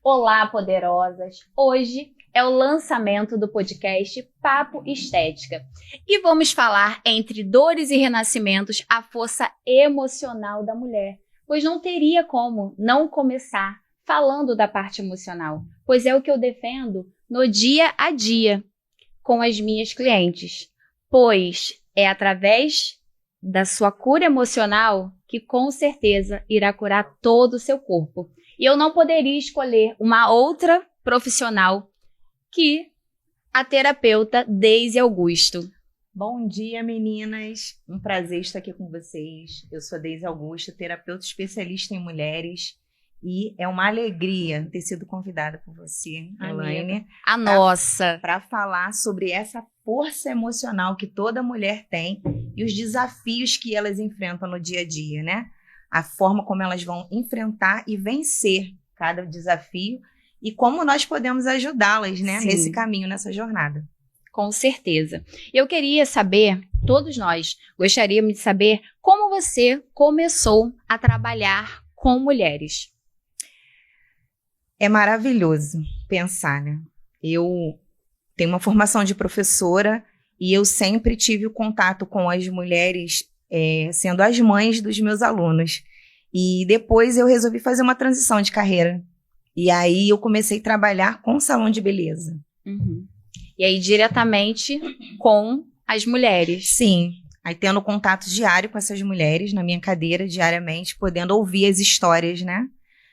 Olá, poderosas! Hoje é o lançamento do podcast Papo Estética e vamos falar entre dores e renascimentos a força emocional da mulher, pois não teria como não começar falando da parte emocional, pois é o que eu defendo no dia a dia com as minhas clientes, pois é através da sua cura emocional que com certeza irá curar todo o seu corpo. E eu não poderia escolher uma outra profissional que a terapeuta Deise Augusto. Bom dia, meninas. Um prazer estar aqui com vocês. Eu sou Deise Augusto, terapeuta especialista em mulheres. E é uma alegria ter sido convidada por você, Elaine. A nossa. Para falar sobre essa força emocional que toda mulher tem e os desafios que elas enfrentam no dia a dia, né? A forma como elas vão enfrentar e vencer cada desafio e como nós podemos ajudá-las, né? Nesse caminho, nessa jornada. Com certeza. Eu queria saber, todos nós gostaríamos de saber como você começou a trabalhar com mulheres. É maravilhoso pensar, né? Eu tenho uma formação de professora e eu sempre tive o contato com as mulheres, sendo as mães dos meus alunos. E depois eu resolvi fazer uma transição de carreira. E aí eu comecei a trabalhar com salão de beleza. Uhum. E aí diretamente com as mulheres. Sim. Aí tendo contato diário com essas mulheres na minha cadeira, diariamente, podendo ouvir as histórias, né?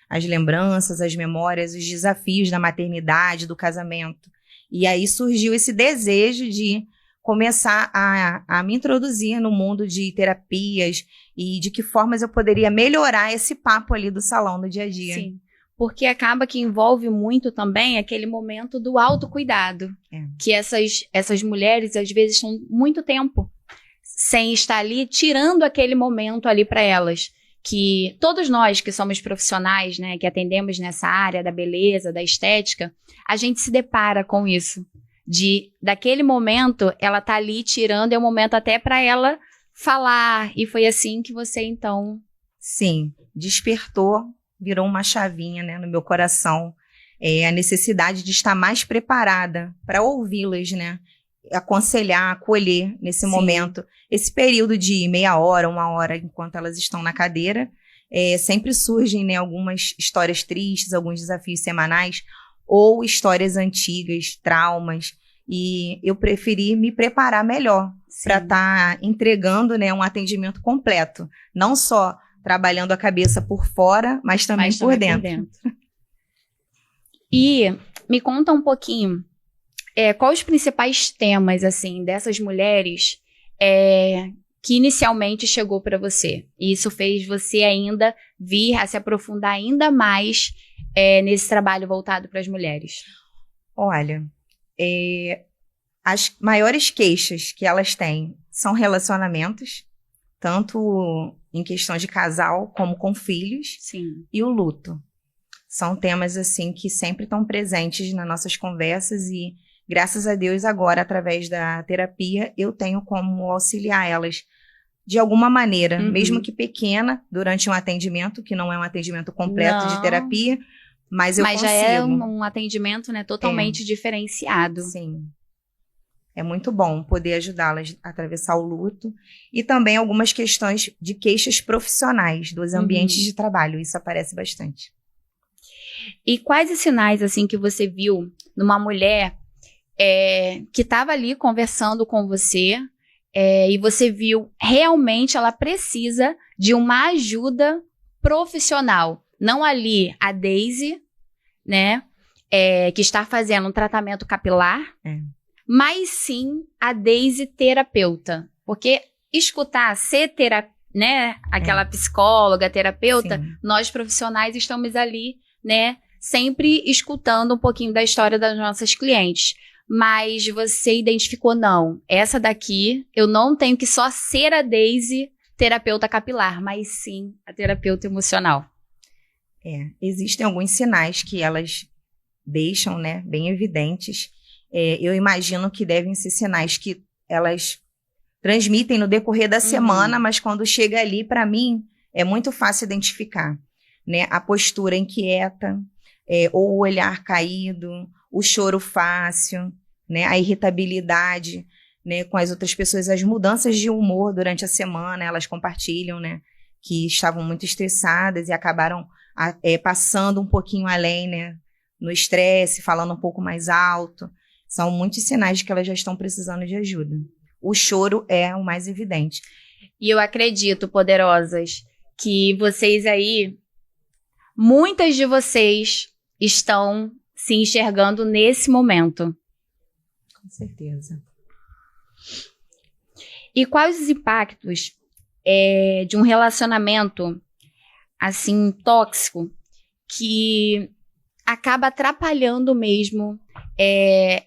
As lembranças, as memórias, os desafios da maternidade, do casamento. E aí surgiu esse desejo de começar a me introduzir no mundo de terapias e de que formas eu poderia melhorar esse papo ali do salão no dia a dia. Sim, porque acaba que envolve muito também aquele momento do autocuidado. Que essas mulheres, às vezes, estão muito tempo sem estar ali, tirando aquele momento ali para elas. Que todos nós que somos profissionais, né, que atendemos nessa área da beleza, da estética, a gente se depara com isso. Daquele momento, ela tá ali tirando, é um momento até para ela falar. E foi assim que você, então... Sim, despertou, virou uma chavinha, né, no meu coração. A necessidade de estar mais preparada para ouvi-las, né? Aconselhar, acolher nesse momento, esse período de meia hora, uma hora, enquanto elas estão na cadeira, sempre surgem, né, algumas histórias tristes, alguns desafios semanais, ou histórias antigas, traumas, e eu preferi me preparar melhor para estar entregando, né, um atendimento completo, não só trabalhando a cabeça por fora, mas também por dentro. E me conta um pouquinho, quais os principais temas, assim, dessas mulheres que inicialmente chegou para você? E isso fez você ainda vir a se aprofundar ainda mais nesse trabalho voltado para as mulheres? Olha, as maiores queixas que elas têm são relacionamentos, tanto em questão de casal como com filhos. Sim. E o luto. São temas, assim, que sempre estão presentes nas nossas conversas e graças a Deus, agora, através da terapia, eu tenho como auxiliar elas de alguma maneira, mesmo que pequena, durante um atendimento, que não é um atendimento completo de terapia, mas eu consigo. Mas já é um atendimento, né, totalmente diferenciado. Sim. É muito bom poder ajudá-las a atravessar o luto e também algumas questões de queixas profissionais dos ambientes de trabalho. Isso aparece bastante. E quais os sinais, assim, que você viu numa mulher que estava ali conversando com você e você viu realmente ela precisa de uma ajuda profissional? Não ali a Deise, né, que está fazendo um tratamento capilar, mas sim a Deise terapeuta. Porque escutar, ser né, aquela psicóloga, terapeuta, nós profissionais estamos ali, né, sempre escutando um pouquinho da história das nossas clientes. Mas você identificou, não, essa daqui eu não tenho que só ser a Deise terapeuta capilar, mas sim a terapeuta emocional. Existem alguns sinais que elas deixam, né, bem evidentes. Eu imagino que devem ser sinais que elas transmitem no decorrer da semana, mas quando chega ali, para mim, é muito fácil identificar, né? A postura inquieta, ou o olhar caído, o choro fácil, né, a irritabilidade, né, com as outras pessoas, as mudanças de humor durante a semana, elas compartilham, né, que estavam muito estressadas e acabaram passando um pouquinho além, né, no estresse, falando um pouco mais alto. São muitos sinais de que elas já estão precisando de ajuda. O choro é o mais evidente. E eu acredito, poderosas, que vocês aí, muitas de vocês estão se enxergando nesse momento. Com certeza. E quais os impactos de um relacionamento assim tóxico que acaba atrapalhando mesmo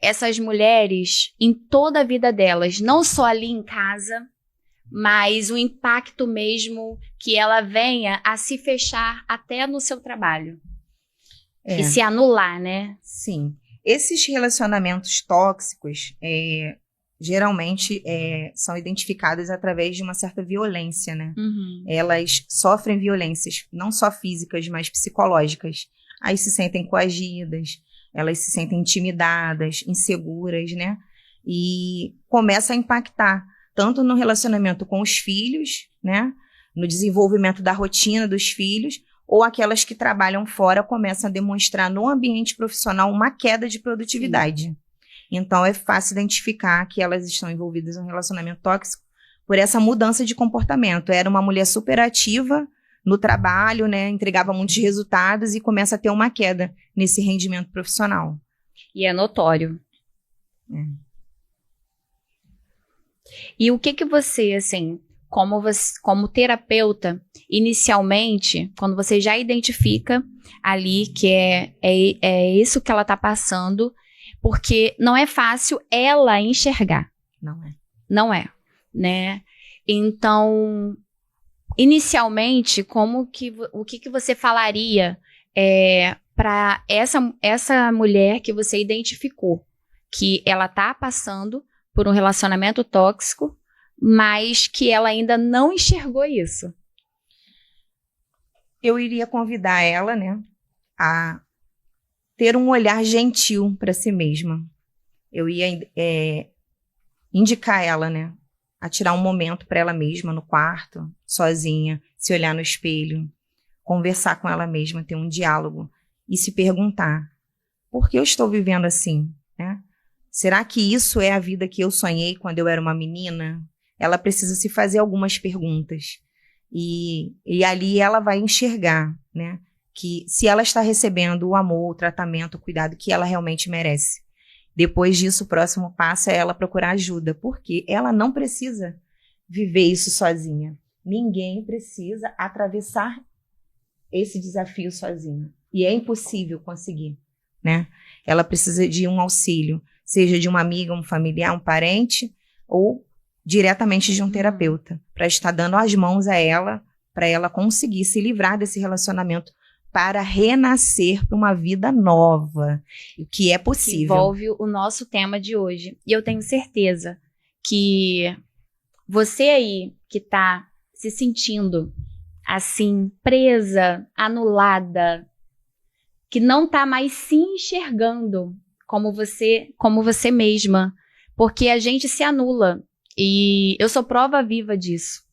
essas mulheres em toda a vida delas, não só ali em casa, mas o impacto mesmo que ela venha a se fechar até no seu trabalho e se anular, né? Sim. Esses relacionamentos tóxicos geralmente são identificados através de uma certa violência, né? Uhum. Elas sofrem violências, não só físicas, mas psicológicas. Aí se sentem coagidas, elas se sentem intimidadas, inseguras, né? E começa a impactar tanto no relacionamento com os filhos, né? No desenvolvimento da rotina dos filhos, ou aquelas que trabalham fora começam a demonstrar no ambiente profissional uma queda de produtividade. Sim. Então, é fácil identificar que elas estão envolvidas em um relacionamento tóxico por essa mudança de comportamento. Era uma mulher super ativa no trabalho, né, entregava muitos resultados e começa a ter uma queda nesse rendimento profissional. E é notório. E o que você, assim, como terapeuta, inicialmente, quando você já identifica ali que é isso que ela está passando, porque não é fácil ela enxergar. Não é, né? Então, inicialmente, o que você falaria para essa mulher que você identificou que ela está passando por um relacionamento tóxico, mas que ela ainda não enxergou isso? Eu iria convidar ela, né, a ter um olhar gentil para si mesma. Eu ia indicar ela, né, a tirar um momento para ela mesma no quarto, sozinha, se olhar no espelho, conversar com ela mesma, ter um diálogo e se perguntar: por que eu estou vivendo assim, né? Será que isso é a vida que eu sonhei quando eu era uma menina? Ela precisa se fazer algumas perguntas. E ali ela vai enxergar, né, que se ela está recebendo o amor, o tratamento, o cuidado que ela realmente merece. Depois disso, o próximo passo é ela procurar ajuda, porque ela não precisa viver isso sozinha. Ninguém precisa atravessar esse desafio sozinha. E é impossível conseguir, né? Ela precisa de um auxílio, seja de uma amiga, um familiar, um parente, ou diretamente de um terapeuta, para estar dando as mãos a ela, para ela conseguir se livrar desse relacionamento, para renascer para uma vida nova, o que é possível. Que envolve o nosso tema de hoje. E eu tenho certeza que você aí que está se sentindo assim, presa, anulada, que não está mais se enxergando como você mesma, porque a gente se anula. E eu sou prova viva disso.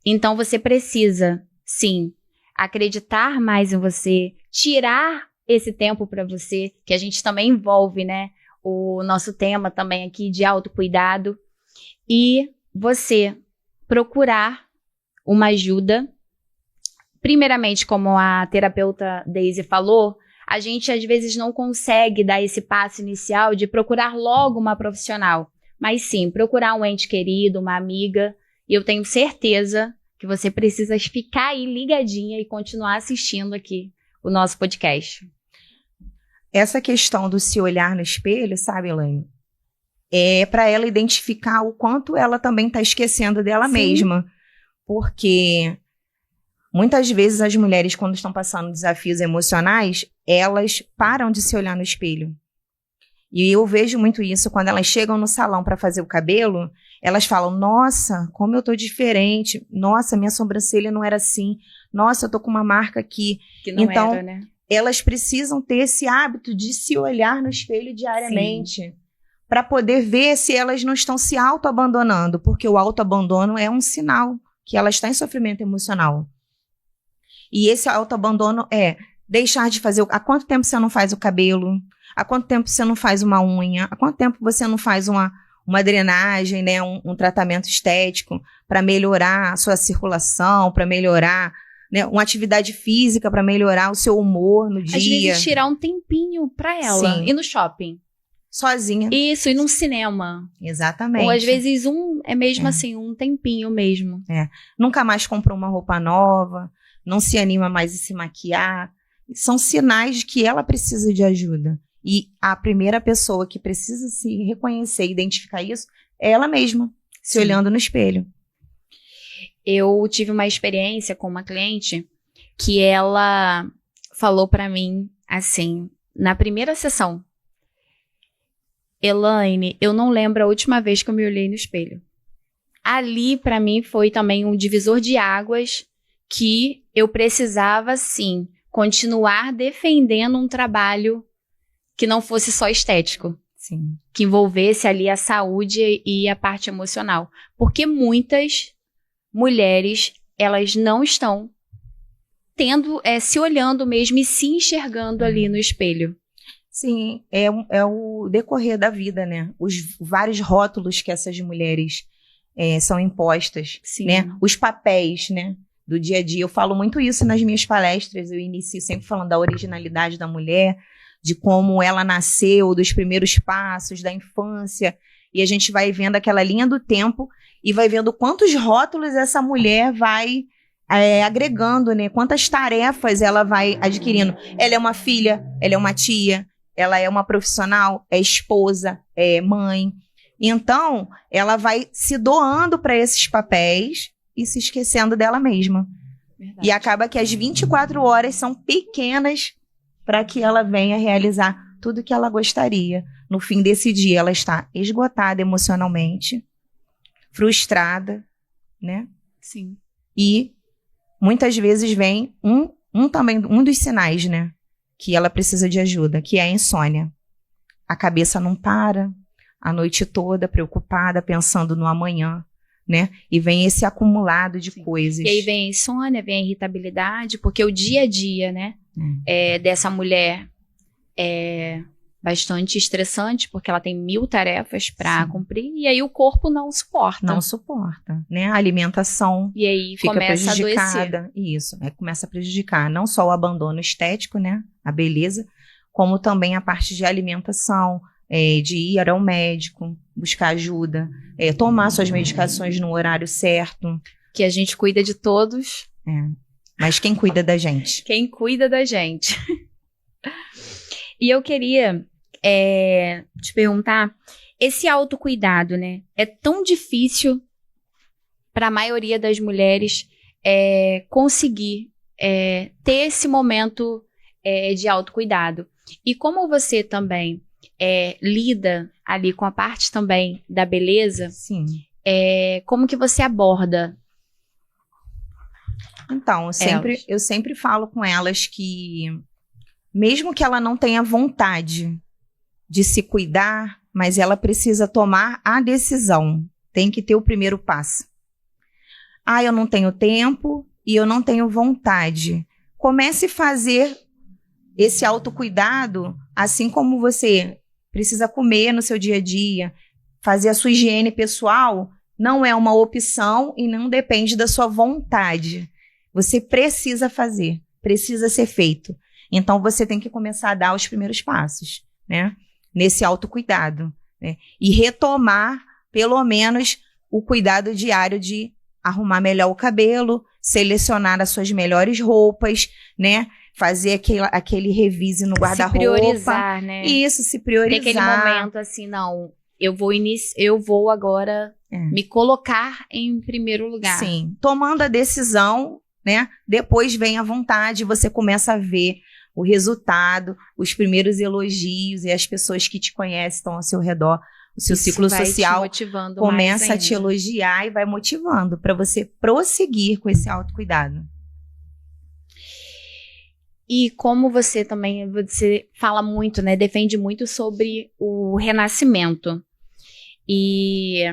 Então você precisa, sim, acreditar mais em você, tirar esse tempo para você, que a gente também envolve, né? O nosso tema também aqui de autocuidado. E você procurar uma ajuda. Primeiramente, como a terapeuta Daisy falou, a gente às vezes não consegue dar esse passo inicial de procurar logo uma profissional. Mas sim, procurar um ente querido, uma amiga. E eu tenho certeza que você precisa ficar aí ligadinha e continuar assistindo aqui o nosso podcast. Essa questão do se olhar no espelho, sabe, Elaine? É para ela identificar o quanto ela também está esquecendo dela mesma. Porque muitas vezes as mulheres, quando estão passando desafios emocionais, elas param de se olhar no espelho. E eu vejo muito isso quando elas chegam no salão para fazer o cabelo, elas falam: nossa, como eu tô diferente, nossa, minha sobrancelha não era assim, nossa, eu tô com uma marca aqui. Que não então, era, né? elas precisam ter esse hábito de se olhar no espelho diariamente, para poder ver se elas não estão se autoabandonando, porque o autoabandono é um sinal que ela está em sofrimento emocional. E esse autoabandono é deixar de fazer... Há quanto tempo você não faz o cabelo? Há quanto tempo você não faz uma unha? Há quanto tempo você não faz uma drenagem, né? Um tratamento estético para melhorar a sua circulação, para melhorar, né, uma atividade física, para melhorar o seu humor no dia? Às vezes tirar um tempinho para ela. Sim. Ir no shopping. Sozinha. Isso, ir num cinema. Exatamente. Ou às vezes assim, um tempinho mesmo. Nunca mais comprou uma roupa nova, não se anima mais em se maquiar. São sinais de que ela precisa de ajuda. E a primeira pessoa que precisa se reconhecer e identificar isso é ela mesma, se olhando no espelho. Eu tive uma experiência com uma cliente que ela falou pra mim, assim, na primeira sessão: Elaine, eu não lembro a última vez que eu me olhei no espelho. Ali, pra mim, foi também um divisor de águas que eu precisava, sim, continuar defendendo um trabalho que não fosse só estético. Sim. Que envolvesse ali a saúde e a parte emocional. Porque muitas mulheres, elas não estão se olhando mesmo e se enxergando ali no espelho. Sim, é o decorrer da vida, né? Os vários rótulos que essas mulheres são impostas, Sim. Né? Os papéis, né? Do dia a dia. Eu falo muito isso nas minhas palestras. Eu inicio sempre falando da originalidade da mulher, de como ela nasceu, dos primeiros passos, da infância. E a gente vai vendo aquela linha do tempo e vai vendo quantos rótulos essa mulher vai agregando, né? Quantas tarefas ela vai adquirindo. Ela é uma filha, ela é uma tia, ela é uma profissional, é esposa, é mãe. Então, ela vai se doando para esses papéis e se esquecendo dela mesma. Verdade. E acaba que as 24 horas são pequenas para que ela venha realizar tudo que ela gostaria. No fim desse dia, ela está esgotada emocionalmente, frustrada, né? Sim. E muitas vezes vem um dos sinais, né? Que ela precisa de ajuda, que é a insônia. A cabeça não para, a noite toda preocupada, pensando no amanhã, né? E vem esse acumulado de coisas. E aí vem a insônia, vem a irritabilidade, porque o dia a dia, né? Dessa mulher é bastante estressante, porque ela tem 1000 tarefas para cumprir, e aí o corpo não suporta. Não suporta, né? A alimentação e aí fica começa prejudicada. A adoecer. Isso, começa a prejudicar não só o abandono estético, né? A beleza, como também a parte de alimentação, de ir ao médico, buscar ajuda, tomar suas medicações no horário certo. Que a gente cuida de todos. Mas quem cuida da gente? Quem cuida da gente. E eu queria te perguntar, esse autocuidado, né? É tão difícil para a maioria das mulheres conseguir ter esse momento de autocuidado. E como você também lida ali com a parte também da beleza, sim. Como que você aborda? Então, eu sempre falo com elas que, mesmo que ela não tenha vontade de se cuidar, mas ela precisa tomar a decisão. Tem que ter o primeiro passo. Eu não tenho tempo e eu não tenho vontade. Comece a fazer esse autocuidado, assim como você precisa comer no seu dia a dia, fazer a sua higiene pessoal, não é uma opção e não depende da sua vontade. Você precisa fazer, precisa ser feito. Então, você tem que começar a dar os primeiros passos, né? Nesse autocuidado, né? E retomar, pelo menos, o cuidado diário de arrumar melhor o cabelo, selecionar as suas melhores roupas, né? Fazer aquele revise no guarda-roupa. Se priorizar, né? Isso, se priorizar. Tem aquele momento assim, não, eu vou agora me colocar em primeiro lugar. Sim, tomando a decisão, né? Depois vem a vontade, você começa a ver o resultado, os primeiros elogios e as pessoas que te conhecem estão ao seu redor. O seu ciclo social começa a te elogiar e vai motivando para você prosseguir com esse autocuidado. E como você também, você fala muito, né, defende muito sobre o renascimento. E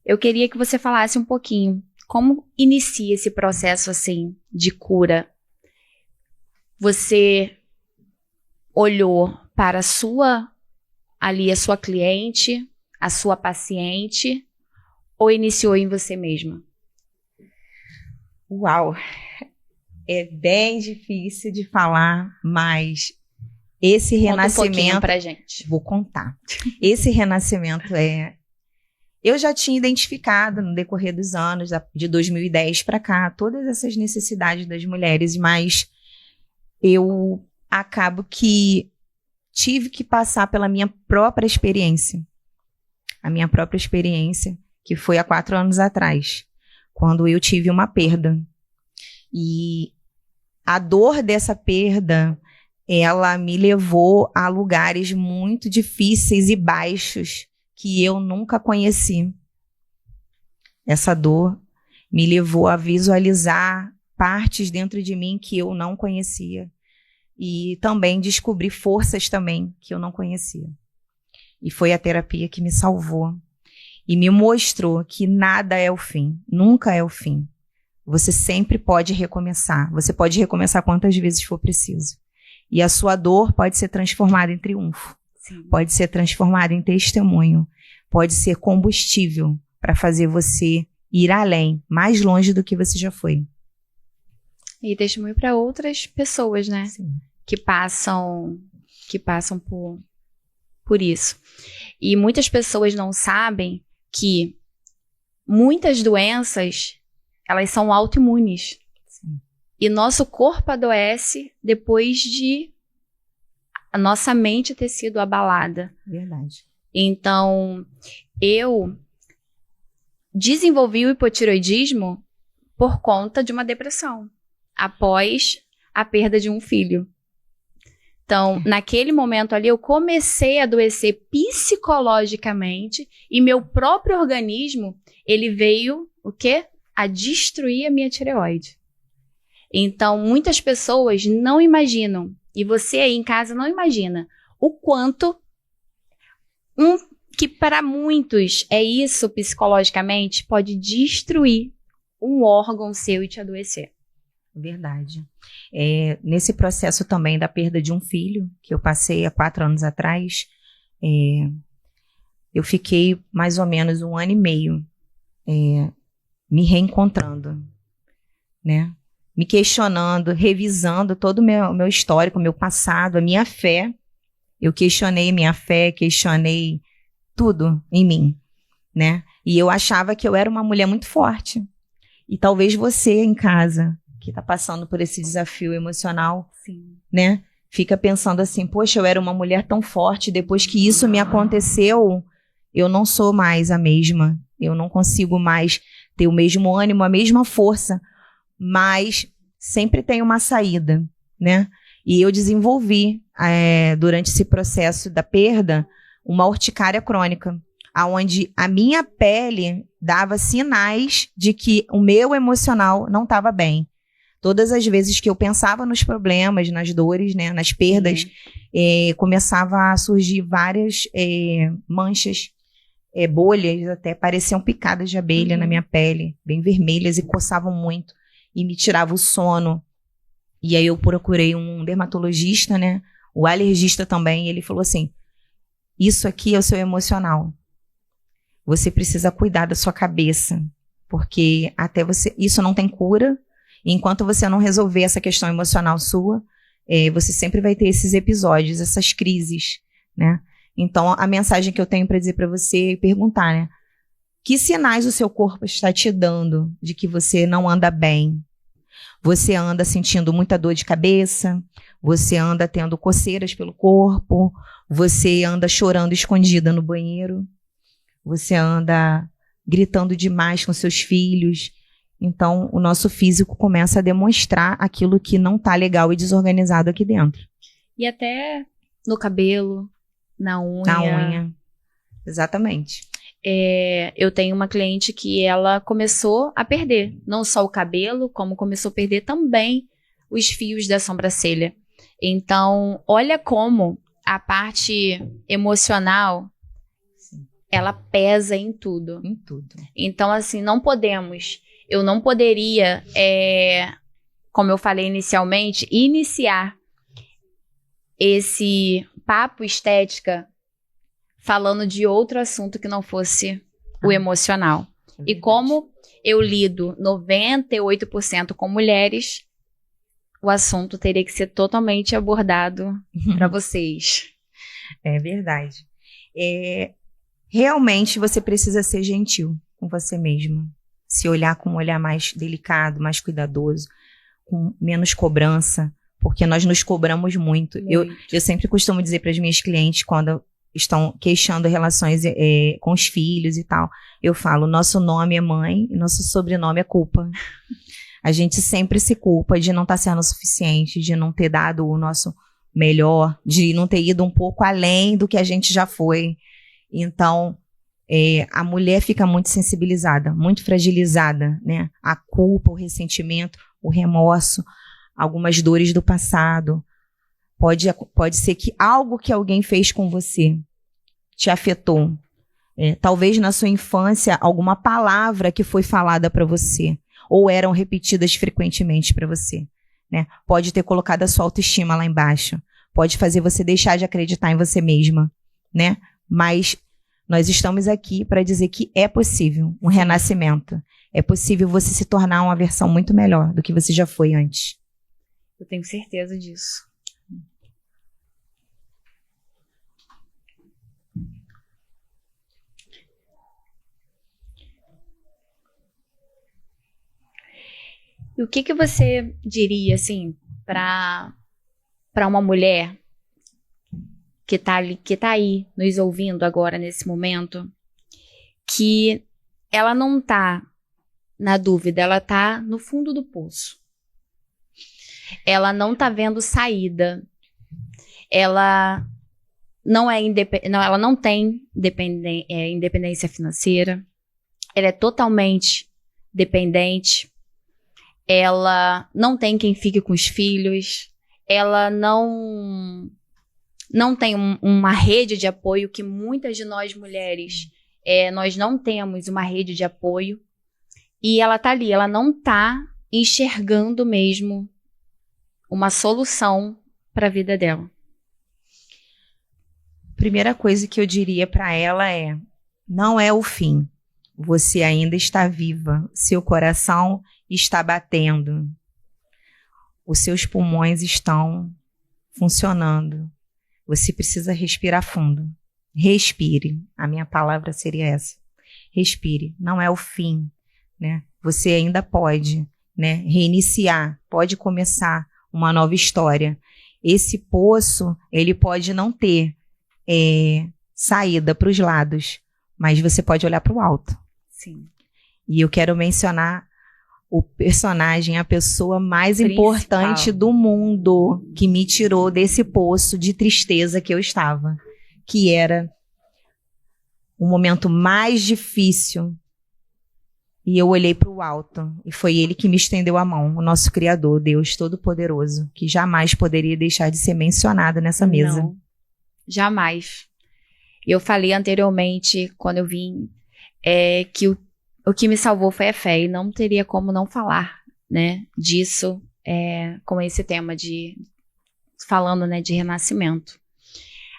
eu queria que você falasse um pouquinho como inicia esse processo, assim, de cura. Você olhou para a sua cliente, a sua paciente, ou iniciou em você mesma? Uau! É bem difícil de falar, mas esse renascimento... Conta um pouquinho pra gente. Vou contar. Esse renascimento eu já tinha identificado no decorrer dos anos, de 2010 para cá, todas essas necessidades das mulheres, mas eu acabo que tive que passar pela minha própria experiência. A minha própria experiência, que foi há 4 anos atrás, quando eu tive uma perda. E a dor dessa perda, ela me levou a lugares muito difíceis e baixos que eu nunca conheci. Essa dor me levou a visualizar partes dentro de mim que eu não conhecia. E também descobri forças também que eu não conhecia. E foi a terapia que me salvou. E me mostrou que nada é o fim, nunca é o fim. Você sempre pode recomeçar. Você pode recomeçar quantas vezes for preciso. E a sua dor pode ser transformada em triunfo. Sim. Pode ser transformada em testemunho. Pode ser combustível para fazer você ir além, mais longe do que você já foi. E testemunho para outras pessoas, né? Sim. Que passam por isso. E muitas pessoas não sabem que muitas doenças, elas são autoimunes. Sim. E nosso corpo adoece depois de a nossa mente ter sido abalada. Verdade. Então, eu desenvolvi o hipotireoidismo por conta de uma depressão, após a perda de um filho. Então, naquele momento ali, eu comecei a adoecer psicologicamente e meu próprio organismo, ele veio, o quê? A destruir a minha tireoide. Então, muitas pessoas não imaginam, e você aí em casa não imagina, o quanto que para muitos é isso psicologicamente, pode destruir um órgão seu e te adoecer. Verdade. Nesse processo também da perda de um filho, que eu passei há 4 anos atrás, eu fiquei mais ou menos 1 ano e meio me reencontrando, né? Me questionando, revisando todo o meu histórico, meu passado, a minha fé. Eu questionei minha fé, questionei tudo em mim, né? E eu achava que eu era uma mulher muito forte. E talvez você em casa, que está passando por esse desafio emocional, sim, né? Fica pensando assim, poxa, eu era uma mulher tão forte, depois que isso me aconteceu, eu não sou mais a mesma. Eu não consigo mais ter o mesmo ânimo, a mesma força, mas sempre tem uma saída, né? E eu desenvolvi, durante esse processo da perda, uma urticária crônica, onde a minha pele dava sinais de que o meu emocional não estava bem. Todas as vezes que eu pensava nos problemas, nas dores, né, nas perdas, começava a surgir várias manchas, bolhas, até pareciam picadas de abelha na minha pele, bem vermelhas e coçavam muito e me tirava o sono. E aí eu procurei um dermatologista, né, o alergista também, e ele falou assim, isso aqui é o seu emocional. Você precisa cuidar da sua cabeça, porque até isso não tem cura. E enquanto você não resolver essa questão emocional sua, você sempre vai ter esses episódios, essas crises, né? Então, a mensagem que eu tenho para dizer para você é perguntar, né? Que sinais o seu corpo está te dando de que você não anda bem? Você anda sentindo muita dor de cabeça? Você anda tendo coceiras pelo corpo? Você anda chorando escondida no banheiro? Você anda gritando demais com seus filhos? Então, o nosso físico começa a demonstrar aquilo que não está legal e desorganizado aqui dentro. E até no cabelo, na unha. Na unha, exatamente. Eu tenho uma cliente que ela começou a perder, não só o cabelo, como começou a perder também os fios da sobrancelha. Então, olha como a parte emocional, ela pesa em tudo. Em tudo. Então, assim, eu não poderia, como eu falei inicialmente, iniciar esse papo estética falando de outro assunto que não fosse o emocional. E como eu lido 98% com mulheres, o assunto teria que ser totalmente abordado para vocês. É verdade. Realmente você precisa ser gentil com você mesmo. Se olhar com um olhar mais delicado, mais cuidadoso, com menos cobrança, porque nós nos cobramos muito. Eu sempre costumo dizer para as minhas clientes, quando estão queixando relações com os filhos e tal, eu falo, nosso nome é mãe e nosso sobrenome é culpa. A gente sempre se culpa de não estar sendo o suficiente, de não ter dado o nosso melhor, de não ter ido um pouco além do que a gente já foi. Então, a mulher fica muito sensibilizada, muito fragilizada, né? A culpa, o ressentimento, o remorso, algumas dores do passado. Pode ser que algo que alguém fez com você te afetou. Talvez na sua infância, alguma palavra que foi falada para você, ou eram repetidas frequentemente para você, né? Pode ter colocado a sua autoestima lá embaixo. Pode fazer você deixar de acreditar em você mesma, né? Mas nós estamos aqui para dizer que é possível um renascimento. É possível você se tornar uma versão muito melhor do que você já foi antes. Eu tenho certeza disso. E o que você diria, assim, para uma mulher que tá aí nos ouvindo agora nesse momento, que ela não tá na dúvida, ela tá no fundo do poço. Ela não tá vendo saída. Ela não ela não tem independência financeira. Ela é totalmente dependente. Ela não tem quem fique com os filhos. Ela não tem uma rede de apoio, que muitas de nós mulheres, nós não temos uma rede de apoio. E ela tá ali, ela não tá enxergando mesmo uma solução para a vida dela. Primeira coisa que eu diria para ela não é o fim. Você ainda está viva. Seu coração está batendo. Os seus pulmões estão funcionando. Você precisa respirar fundo. Respire. A minha palavra seria essa. Respire. Não é o fim, né? Você ainda pode, né, reiniciar. Pode começar uma nova história. Esse poço, ele pode não ter saída para os lados, mas você pode olhar para o alto. Sim. E eu quero mencionar o personagem, a pessoa mais importante do mundo, que me tirou desse poço de tristeza que eu estava, que era o momento mais difícil. E eu olhei para o alto, e foi ele que me estendeu a mão, o nosso Criador, Deus Todo-Poderoso, que jamais poderia deixar de ser mencionado nessa mesa. Não, jamais. Eu falei anteriormente, quando eu vim, que o que me salvou foi a fé, e não teria como não falar, né, disso, com esse tema falando, né, de renascimento.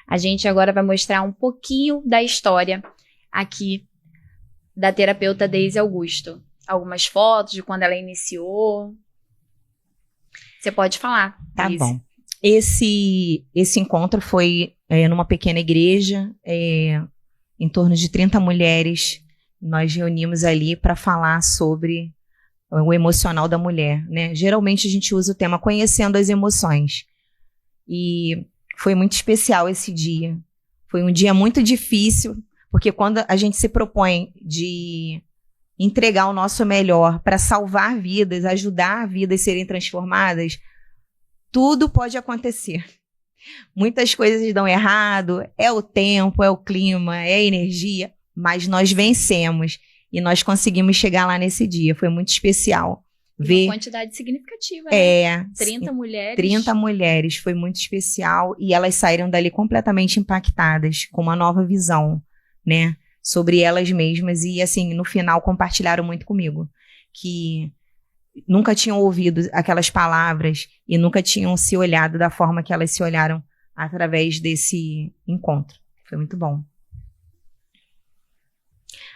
A gente agora vai mostrar um pouquinho da história aqui da terapeuta Deise Augusto. Algumas fotos de quando ela iniciou. Você pode falar. Tá Deise. bom. Esse encontro foi numa pequena igreja, em torno de 30 mulheres. Nós reunimos ali para falar sobre o emocional da mulher, né? Geralmente a gente usa o tema conhecendo as emoções. E foi muito especial esse dia. Foi um dia muito difícil, porque quando a gente se propõe de entregar o nosso melhor para salvar vidas, ajudar vidas a serem transformadas, tudo pode acontecer. Muitas coisas dão errado, é o tempo, é o clima, é a energia, mas nós vencemos e nós conseguimos chegar lá nesse dia. Foi muito especial ver... Uma quantidade significativa, né? 30 mulheres. 30 mulheres, foi muito especial. E elas saíram dali completamente impactadas, com uma nova visão, né? Sobre elas mesmas. E, assim, no final, compartilharam muito comigo. Que nunca tinham ouvido aquelas palavras e nunca tinham se olhado da forma que elas se olharam através desse encontro. Foi muito bom.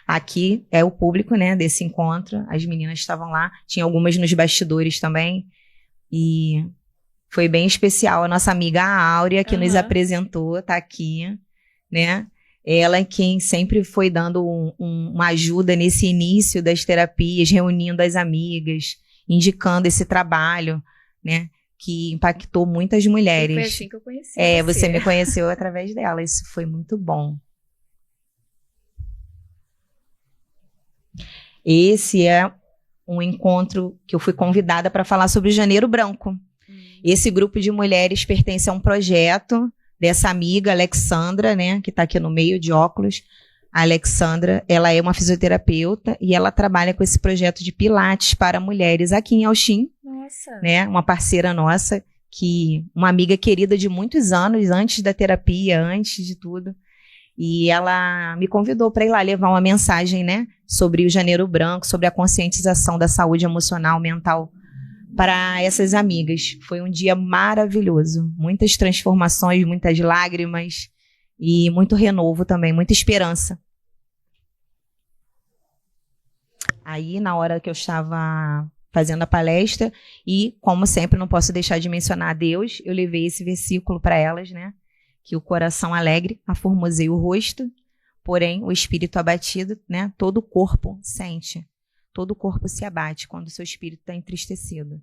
Aqui é o público, né, desse encontro. As meninas estavam lá. Tinha algumas nos bastidores também. E foi bem especial. A nossa amiga Áurea, que nos apresentou, tá aqui, né? Ela é quem sempre foi dando uma ajuda nesse início das terapias, reunindo as amigas, indicando esse trabalho, né? Que impactou muitas mulheres. E foi assim que eu conheci você me conheceu através dela. Isso foi muito bom. Esse é um encontro que eu fui convidada para falar sobre o Janeiro Branco. Esse grupo de mulheres pertence a um projeto dessa amiga, Alexandra, né, que está aqui no meio de óculos. A Alexandra, ela é uma fisioterapeuta e ela trabalha com esse projeto de pilates para mulheres aqui em Auxin. Nossa! Né, uma parceira nossa, uma amiga querida de muitos anos, antes da terapia, antes de tudo. E ela me convidou para ir lá levar uma mensagem, né, sobre o Janeiro Branco, sobre a conscientização da saúde emocional, mental para essas amigas. Foi um dia maravilhoso. Muitas transformações, muitas lágrimas e muito renovo também, muita esperança. Aí, na hora que eu estava fazendo a palestra, e como sempre, não posso deixar de mencionar a Deus, eu levei esse versículo para elas, né? Que o coração alegre aformoseia o rosto, porém o espírito abatido, né? Todo o corpo sente, todo o corpo se abate quando o seu espírito está entristecido.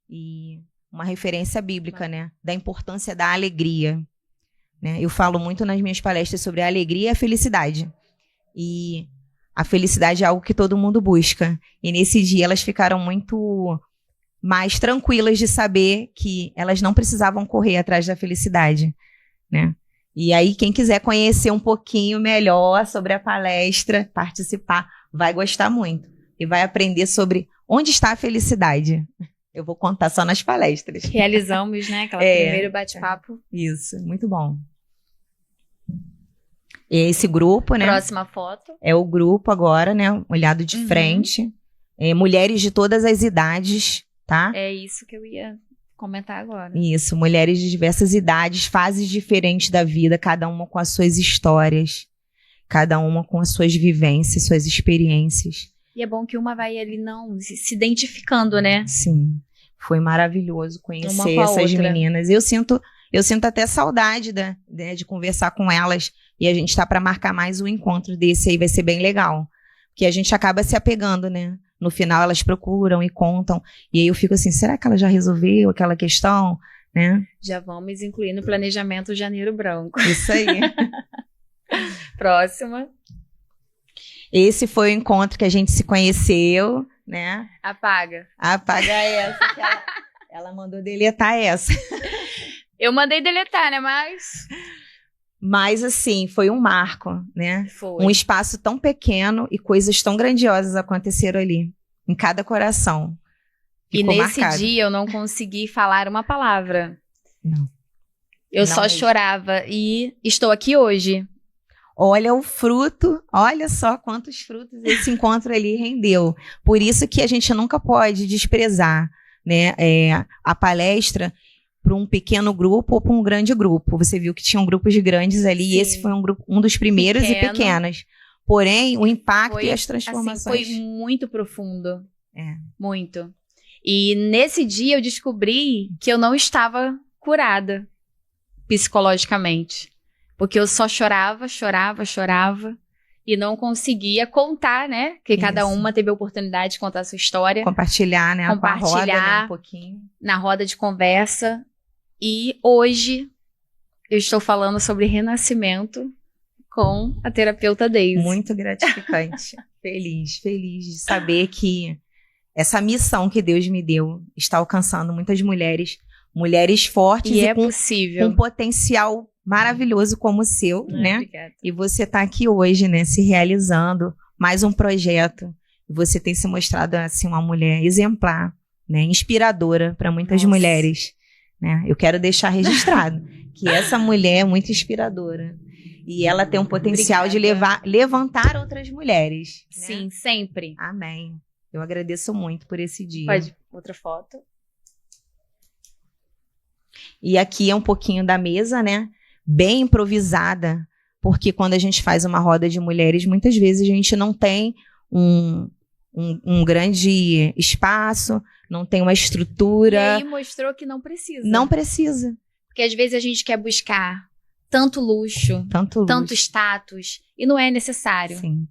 E uma referência bíblica, né? Da importância da alegria, né? Eu falo muito nas minhas palestras sobre a alegria e a felicidade. E a felicidade é algo que todo mundo busca. E nesse dia elas ficaram muito mais tranquilas de saber que elas não precisavam correr atrás da felicidade, né? E aí, quem quiser conhecer um pouquinho melhor sobre a palestra, participar, vai gostar muito. E vai aprender sobre onde está a felicidade. Eu vou contar só nas palestras. Realizamos, né? Aquela primeiro bate-papo. Isso, muito bom. Esse grupo, né? Próxima foto. É o grupo agora, né? Olhado de frente. Mulheres de todas as idades, tá? É isso que eu ia comentar agora. Isso, mulheres de diversas idades, fases diferentes da vida, cada uma com as suas histórias, cada uma com as suas vivências, suas experiências. E é bom que uma vai ali se identificando, né? Sim, foi maravilhoso conhecer essas meninas. Eu sinto até saudade de conversar com elas, e a gente tá para marcar mais um encontro desse aí, vai ser bem legal. Porque a gente acaba se apegando, né? No final elas procuram e contam. E aí eu fico assim, será que ela já resolveu aquela questão? Né? Já vamos incluir no planejamento o Janeiro Branco. Isso aí. Próxima. Esse foi o encontro que a gente se conheceu, né? Apaga essa que ela mandou deletar essa. Eu mandei deletar, né? Mas assim, foi um marco, né? Foi. Um espaço tão pequeno e coisas tão grandiosas aconteceram ali, em cada coração. Ficou e nesse marcado. dia eu não consegui falar uma palavra. Não. Eu só chorava e estou aqui hoje. Olha o fruto, olha só quantos frutos esse encontro ali rendeu. Por isso que a gente nunca pode desprezar, né, a palestra para um pequeno grupo ou para um grande grupo. Você viu que tinham grupos grandes ali. Sim. E esse foi um dos primeiros e pequenos. Porém, o impacto e as transformações... Assim, foi muito profundo. Muito. E nesse dia eu descobri que eu não estava curada psicologicamente. Porque eu só chorava e não conseguia contar, né? Que cada uma teve a oportunidade de contar a sua história. Compartilhar, né? Compartilhar com a roda, né? Um pouquinho. Na roda de conversa. E hoje eu estou falando sobre renascimento com a terapeuta Daisy. Muito gratificante. feliz de saber que essa missão que Deus me deu está alcançando muitas mulheres fortes e possível. Com um potencial maravilhoso como o seu, né? Obrigada. E você está aqui hoje, né? Se realizando mais um projeto. Você tem se mostrado assim uma mulher exemplar, né? Inspiradora para muitas mulheres, né? Eu quero deixar registrado que essa mulher é muito inspiradora. E ela tem um potencial de levantar outras mulheres. Sim, né? sempre. Amém. Eu agradeço muito por esse dia. Pode, outra foto. E aqui é um pouquinho da mesa, né? Bem improvisada, porque quando a gente faz uma roda de mulheres, muitas vezes a gente não tem um grande espaço, não tem uma estrutura. E aí mostrou que não precisa. Não precisa. Porque às vezes a gente quer buscar tanto luxo, tanto status, e não é necessário. Sim.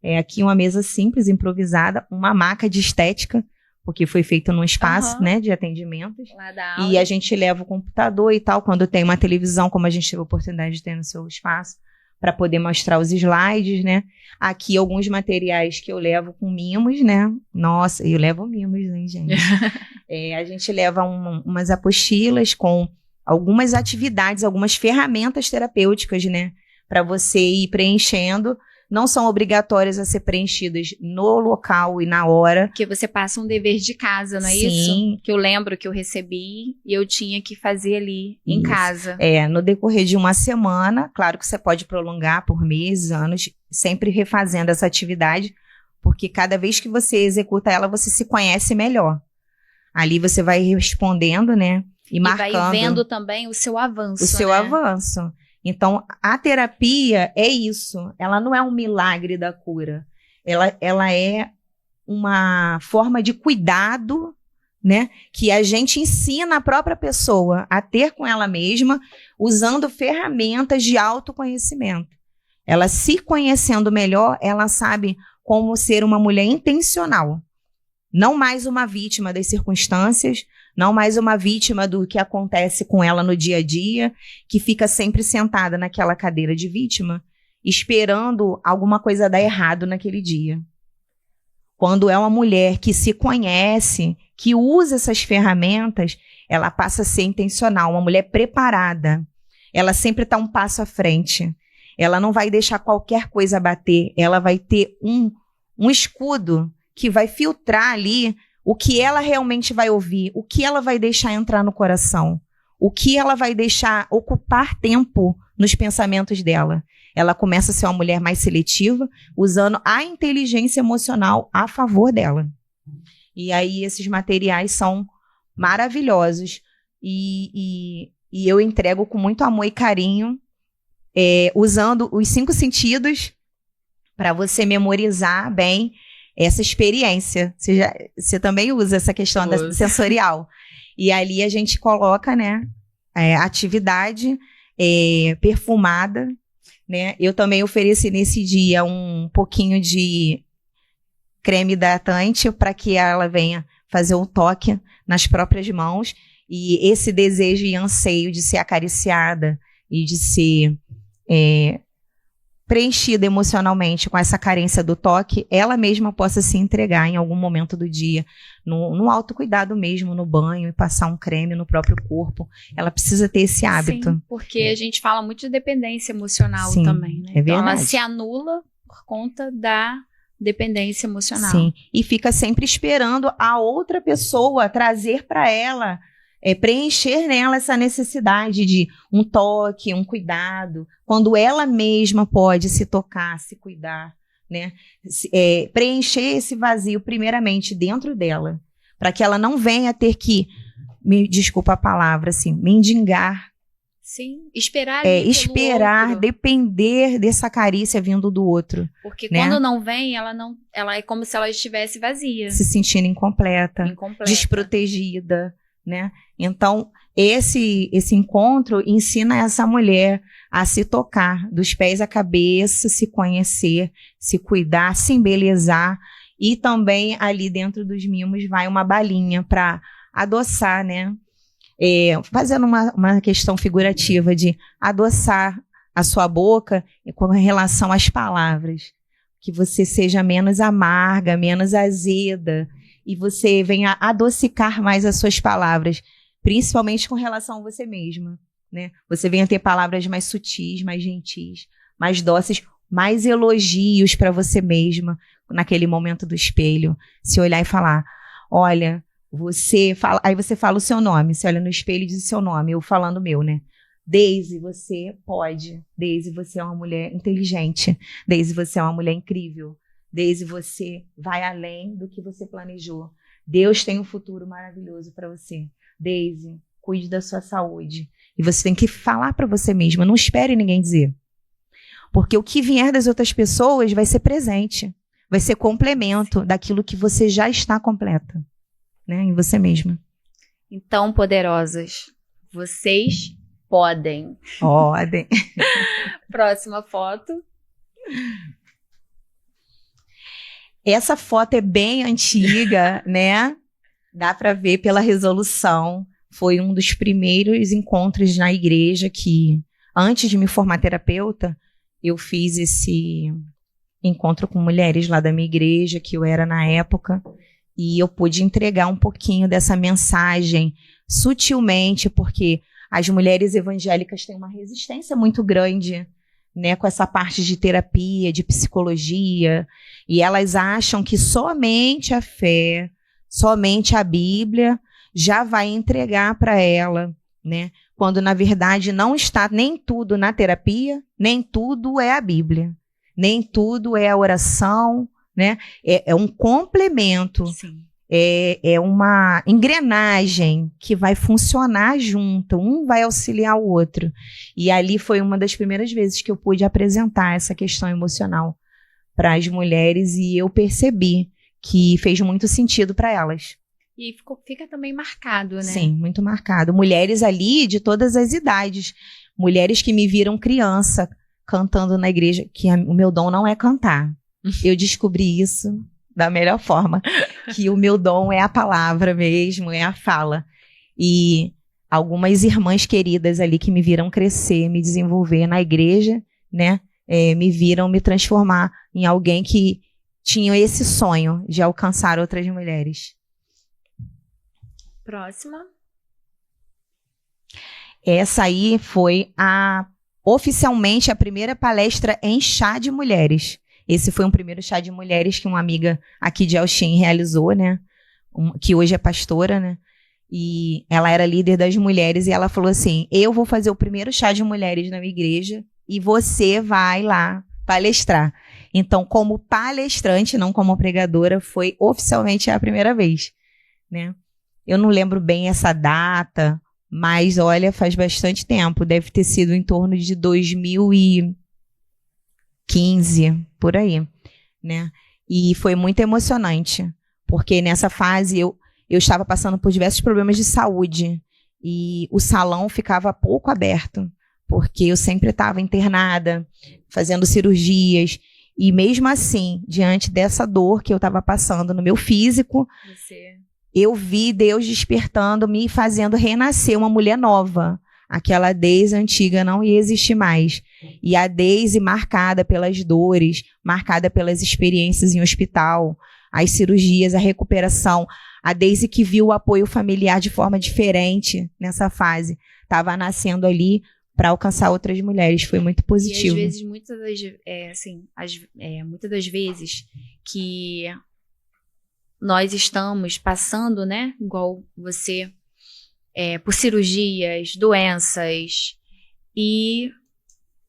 É aqui uma mesa simples, improvisada, uma maca de estética, porque foi feito num espaço, né, de atendimentos. Lá da aula. E a gente leva o computador e tal, quando tem uma televisão, como a gente teve a oportunidade de ter no seu espaço, para poder mostrar os slides, né? Aqui alguns materiais que eu levo com mimos, né? Nossa, eu levo mimos, hein, gente? A gente leva umas apostilas com algumas atividades, algumas ferramentas terapêuticas, né? Para você ir preenchendo. Não são obrigatórias a ser preenchidas no local e na hora. Porque você passa um dever de casa, não é isso? Sim. Que eu lembro que eu recebi e eu tinha que fazer ali em casa. No decorrer de uma semana, claro que você pode prolongar por meses, anos, sempre refazendo essa atividade, porque cada vez que você executa ela, você se conhece melhor. Ali você vai respondendo, né? E marcando. Vai vendo também o seu avanço. O seu avanço. Então, a terapia é isso. Ela não é um milagre da cura. Ela é uma forma de cuidado, né? Que a gente ensina a própria pessoa a ter com ela mesma, usando ferramentas de autoconhecimento. Ela se conhecendo melhor, ela sabe como ser uma mulher intencional. Não mais uma vítima das circunstâncias, não mais uma vítima do que acontece com ela no dia a dia, que fica sempre sentada naquela cadeira de vítima, esperando alguma coisa dar errado naquele dia. Quando é uma mulher que se conhece, que usa essas ferramentas, ela passa a ser intencional, uma mulher preparada. Ela sempre está um passo à frente. Ela não vai deixar qualquer coisa bater, ela vai ter um escudo que vai filtrar ali o que ela realmente vai ouvir, o que ela vai deixar entrar no coração, o que ela vai deixar ocupar tempo nos pensamentos dela. Ela começa a ser uma mulher mais seletiva, usando a inteligência emocional a favor dela. E aí esses materiais são maravilhosos e eu entrego com muito amor e carinho, usando os 5 sentidos para você memorizar bem essa experiência. Você também usa essa questão da sensorial. E ali a gente coloca, né, atividade perfumada, né? Eu também ofereci nesse dia um pouquinho de creme hidratante para que ela venha fazer um toque nas próprias mãos. E esse desejo e anseio de ser acariciada e de ser preenchida emocionalmente com essa carência do toque, ela mesma possa se entregar em algum momento do dia, no autocuidado mesmo, no banho, e passar um creme no próprio corpo. Ela precisa ter esse hábito. Sim, porque a gente fala muito de dependência emocional também, né? É verdade. Então ela se anula por conta da dependência emocional. Sim, e fica sempre esperando a outra pessoa trazer para ela, preencher nela essa necessidade de um toque, um cuidado, quando ela mesma pode se tocar, se cuidar, né? Preencher esse vazio primeiramente dentro dela, para que ela não venha ter que, desculpa a palavra, assim, mendigar. Sim, esperar depender dessa carícia vindo do outro. Porque quando não vem, ela é como se ela estivesse vazia. Se sentindo incompleta. Desprotegida, né? Então, esse encontro ensina essa mulher a se tocar dos pés à cabeça, se conhecer, se cuidar, se embelezar. E também ali dentro dos mimos vai uma balinha para adoçar, né? Fazendo uma questão figurativa de adoçar a sua boca com relação às palavras. Que você seja menos amarga, menos azeda, e você venha adocicar mais as suas palavras, principalmente com relação a você mesma, né? Você venha ter palavras mais sutis, mais gentis, mais doces, mais elogios para você mesma, naquele momento do espelho. Se olhar e falar, olha, Aí você fala o seu nome, você olha no espelho e diz o seu nome, eu falando o meu, né? Deise, você pode. Deise, você é uma mulher inteligente. Deise, você é uma mulher incrível. Deise, você vai além do que você planejou. Deus tem um futuro maravilhoso para você. Deise, cuide da sua saúde. E você tem que falar para você mesma, não espere ninguém dizer. Porque o que vier das outras pessoas vai ser presente, vai ser complemento daquilo que você já está completa, né, em você mesma. Então, poderosas, vocês podem. Podem. Próxima foto. Essa foto é bem antiga, né? Dá para ver pela resolução. Foi um dos primeiros encontros na igreja que, antes de me formar terapeuta, eu fiz esse encontro com mulheres lá da minha igreja, que eu era na época, e eu pude entregar um pouquinho dessa mensagem sutilmente, porque as mulheres evangélicas têm uma resistência muito grande, né, com essa parte de terapia, de psicologia, e elas acham que somente a fé, somente a Bíblia já vai entregar para ela, né? Quando na verdade não está nem tudo na terapia, nem tudo é a Bíblia, nem tudo é a oração, né? É um complemento. Sim. É uma engrenagem que vai funcionar junto, um vai auxiliar o outro. E ali foi uma das primeiras vezes que eu pude apresentar essa questão emocional para as mulheres e eu percebi que fez muito sentido para elas. E fica também marcado, né? Sim, muito marcado. Mulheres ali de todas as idades, mulheres que me viram criança cantando na igreja, que o meu dom não é cantar. Eu descobri isso da melhor forma, que o meu dom é a palavra mesmo, é a fala. E algumas irmãs queridas ali que me viram crescer, me desenvolver na igreja, né, me viram me transformar em alguém que tinha esse sonho de alcançar outras mulheres. Próxima. Essa aí foi oficialmente a primeira palestra em chá de mulheres. Esse foi um primeiro chá de mulheres que uma amiga aqui de Auxin realizou, né? Que hoje é pastora, né? E ela era líder das mulheres e ela falou assim, eu vou fazer o primeiro chá de mulheres na minha igreja e você vai lá palestrar. Então, como palestrante, não como pregadora, foi oficialmente a primeira vez, né? Eu não lembro bem essa data, mas olha, faz bastante tempo. Deve ter sido em torno de 2015, por aí, né? E foi muito emocionante, porque nessa fase eu estava passando por diversos problemas de saúde e o salão ficava pouco aberto, porque eu sempre estava internada, fazendo cirurgias, e mesmo assim, diante dessa dor que eu estava passando no meu físico, eu vi Deus despertando, me fazendo renascer uma mulher nova. Aquela Deise antiga não ia existir mais. E a Deise marcada pelas dores, marcada pelas experiências em hospital, as cirurgias, a recuperação. A Deise que viu o apoio familiar de forma diferente nessa fase. Estava nascendo ali para alcançar outras mulheres. Foi muito positivo. E às vezes, muitas das vezes que nós estamos passando, né, igual você, por cirurgias, doenças, e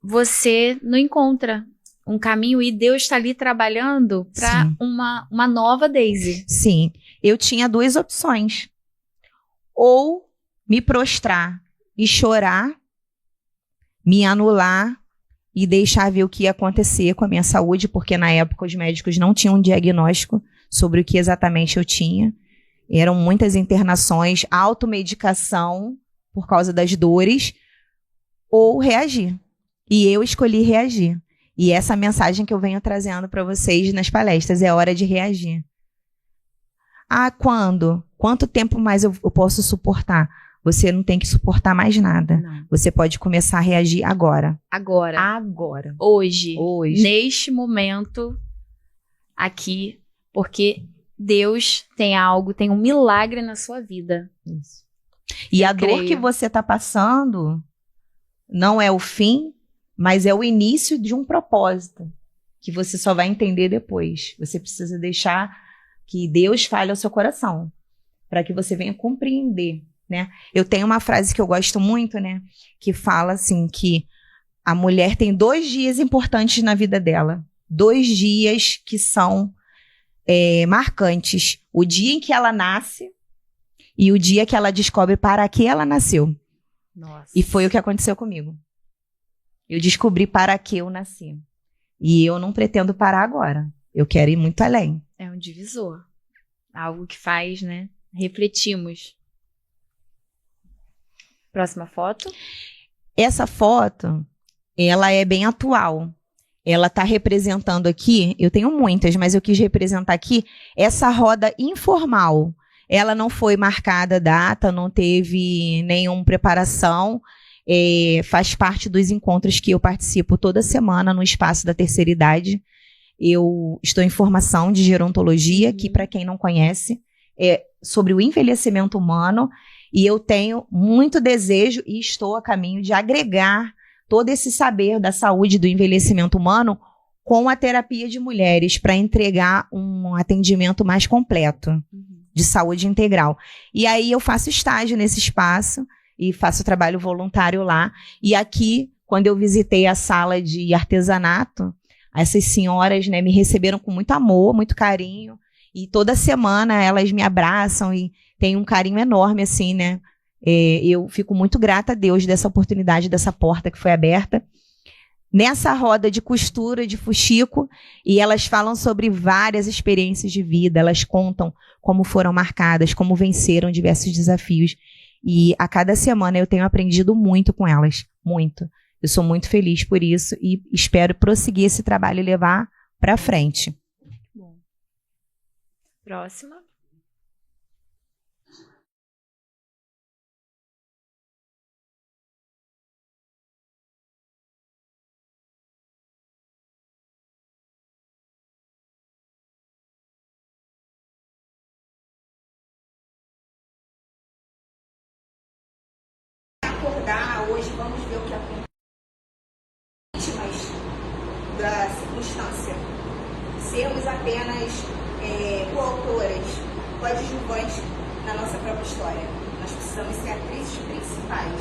você não encontra um caminho e Deus está ali trabalhando para uma nova Deise. Sim, eu tinha duas opções. Ou me prostrar e chorar, me anular e deixar ver o que ia acontecer com a minha saúde, porque na época os médicos não tinham um diagnóstico sobre o que exatamente eu tinha. Eram muitas internações, automedicação por causa das dores, ou reagir. E eu escolhi reagir. E essa mensagem que eu venho trazendo para vocês nas palestras, é hora de reagir. Ah, quando? Quanto tempo mais eu posso suportar? Você não tem que suportar mais nada. Não. Você pode começar a reagir agora. Agora. Hoje. Neste momento, aqui, porque Deus tem algo, tem um milagre na sua vida. Isso. E a dor que você está passando não é o fim, mas é o início de um propósito que você só vai entender depois. Você precisa deixar que Deus fale ao seu coração. para que você venha compreender, né? Eu tenho uma frase que eu gosto muito, né? Que fala assim que a mulher tem 2 dias importantes na vida dela. 2 dias que são marcantes. O dia em que ela nasce e o dia que ela descobre para que ela nasceu. Nossa. E foi o que aconteceu comigo. Eu descobri para que eu nasci. E eu não pretendo parar agora. Eu quero ir muito além. É um divisor. Algo que faz, né? Refletimos. Próxima foto. Essa foto, ela é bem atual. Ela está representando aqui, eu tenho muitas, mas eu quis representar aqui essa roda informal. Ela não foi marcada data, não teve nenhuma preparação. Faz parte dos encontros que eu participo toda semana no espaço da terceira idade. Eu estou em formação de gerontologia, que para quem não conhece, é sobre o envelhecimento humano. E eu tenho muito desejo e estou a caminho de agregar todo esse saber da saúde do envelhecimento humano com a terapia de mulheres para entregar um atendimento mais completo de saúde integral. E aí eu faço estágio nesse espaço e faço trabalho voluntário lá. E aqui, quando eu visitei a sala de artesanato, essas senhoras, né, me receberam com muito amor, muito carinho. E toda semana elas me abraçam e tem um carinho enorme, assim, né? Eu fico muito grata a Deus dessa oportunidade, dessa porta que foi aberta. Nessa roda de costura, de fuxico, e elas falam sobre várias experiências de vida, elas contam como foram marcadas, como venceram diversos desafios. E a cada semana eu tenho aprendido muito com elas, muito. Eu sou muito feliz por isso e espero prosseguir esse trabalho e levar para frente. Bom. Próxima. Hoje vamos ver o que acontece. Vítimas da circunstância. Sermos apenas coautoras, coadjuvantes na nossa própria história. Nós precisamos ser atrizes principais.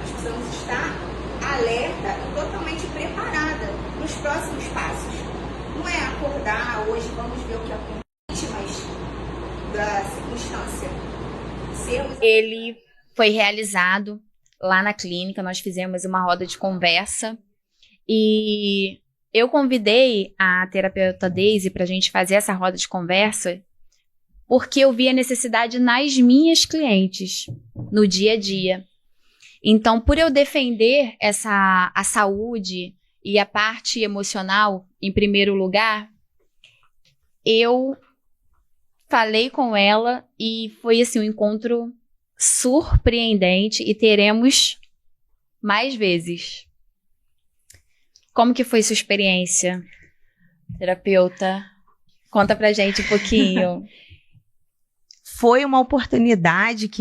Nós precisamos estar alerta e totalmente preparada nos próximos passos. Não é acordar, hoje vamos ver o que acontece. Vítimas da circunstância. Ele foi realizado lá na clínica, nós fizemos uma roda de conversa e eu convidei a terapeuta Daisy para a gente fazer essa roda de conversa porque eu vi a necessidade nas minhas clientes, no dia a dia. Então, por eu defender a saúde e a parte emocional em primeiro lugar, eu falei com ela e foi assim um encontro surpreendente e teremos mais vezes. Como que foi sua experiência, terapeuta? Conta pra gente um pouquinho. Foi uma oportunidade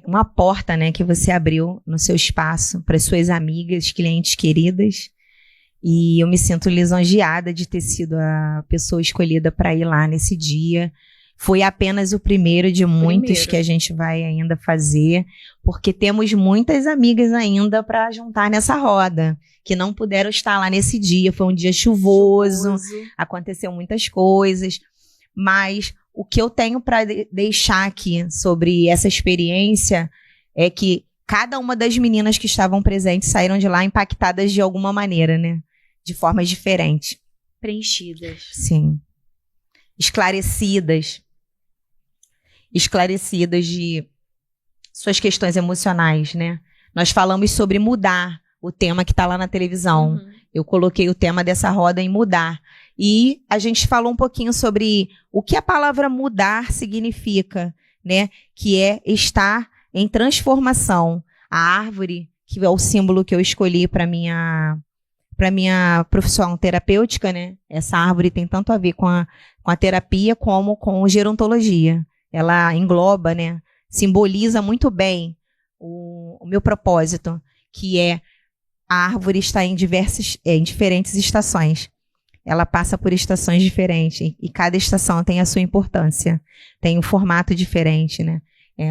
uma porta, né, que você abriu no seu espaço para suas amigas, clientes queridas. E eu me sinto lisonjeada de ter sido a pessoa escolhida para ir lá nesse dia. Foi apenas o primeiro de muitos que a gente vai ainda fazer, porque temos muitas amigas ainda para juntar nessa roda, que não puderam estar lá nesse dia. Foi um dia chuvoso. Aconteceu muitas coisas, mas o que eu tenho para deixar aqui sobre essa experiência é que cada uma das meninas que estavam presentes saíram de lá impactadas de alguma maneira, né? De formas diferentes. Preenchidas. Sim. Esclarecidas de suas questões emocionais, né? Nós falamos sobre mudar, o tema que está lá na televisão. Eu coloquei o tema dessa roda em mudar. E a gente falou um pouquinho sobre o que a palavra mudar significa, né? Que é estar em transformação. A árvore, que é o símbolo que eu escolhi para minha profissão terapêutica, né? Essa árvore tem tanto a ver com a terapia como com gerontologia. Ela engloba, né? Simboliza muito bem o meu propósito, que é a árvore estar em diferentes estações. ela passa por estações diferentes e cada estação tem a sua importância, tem um formato diferente, né?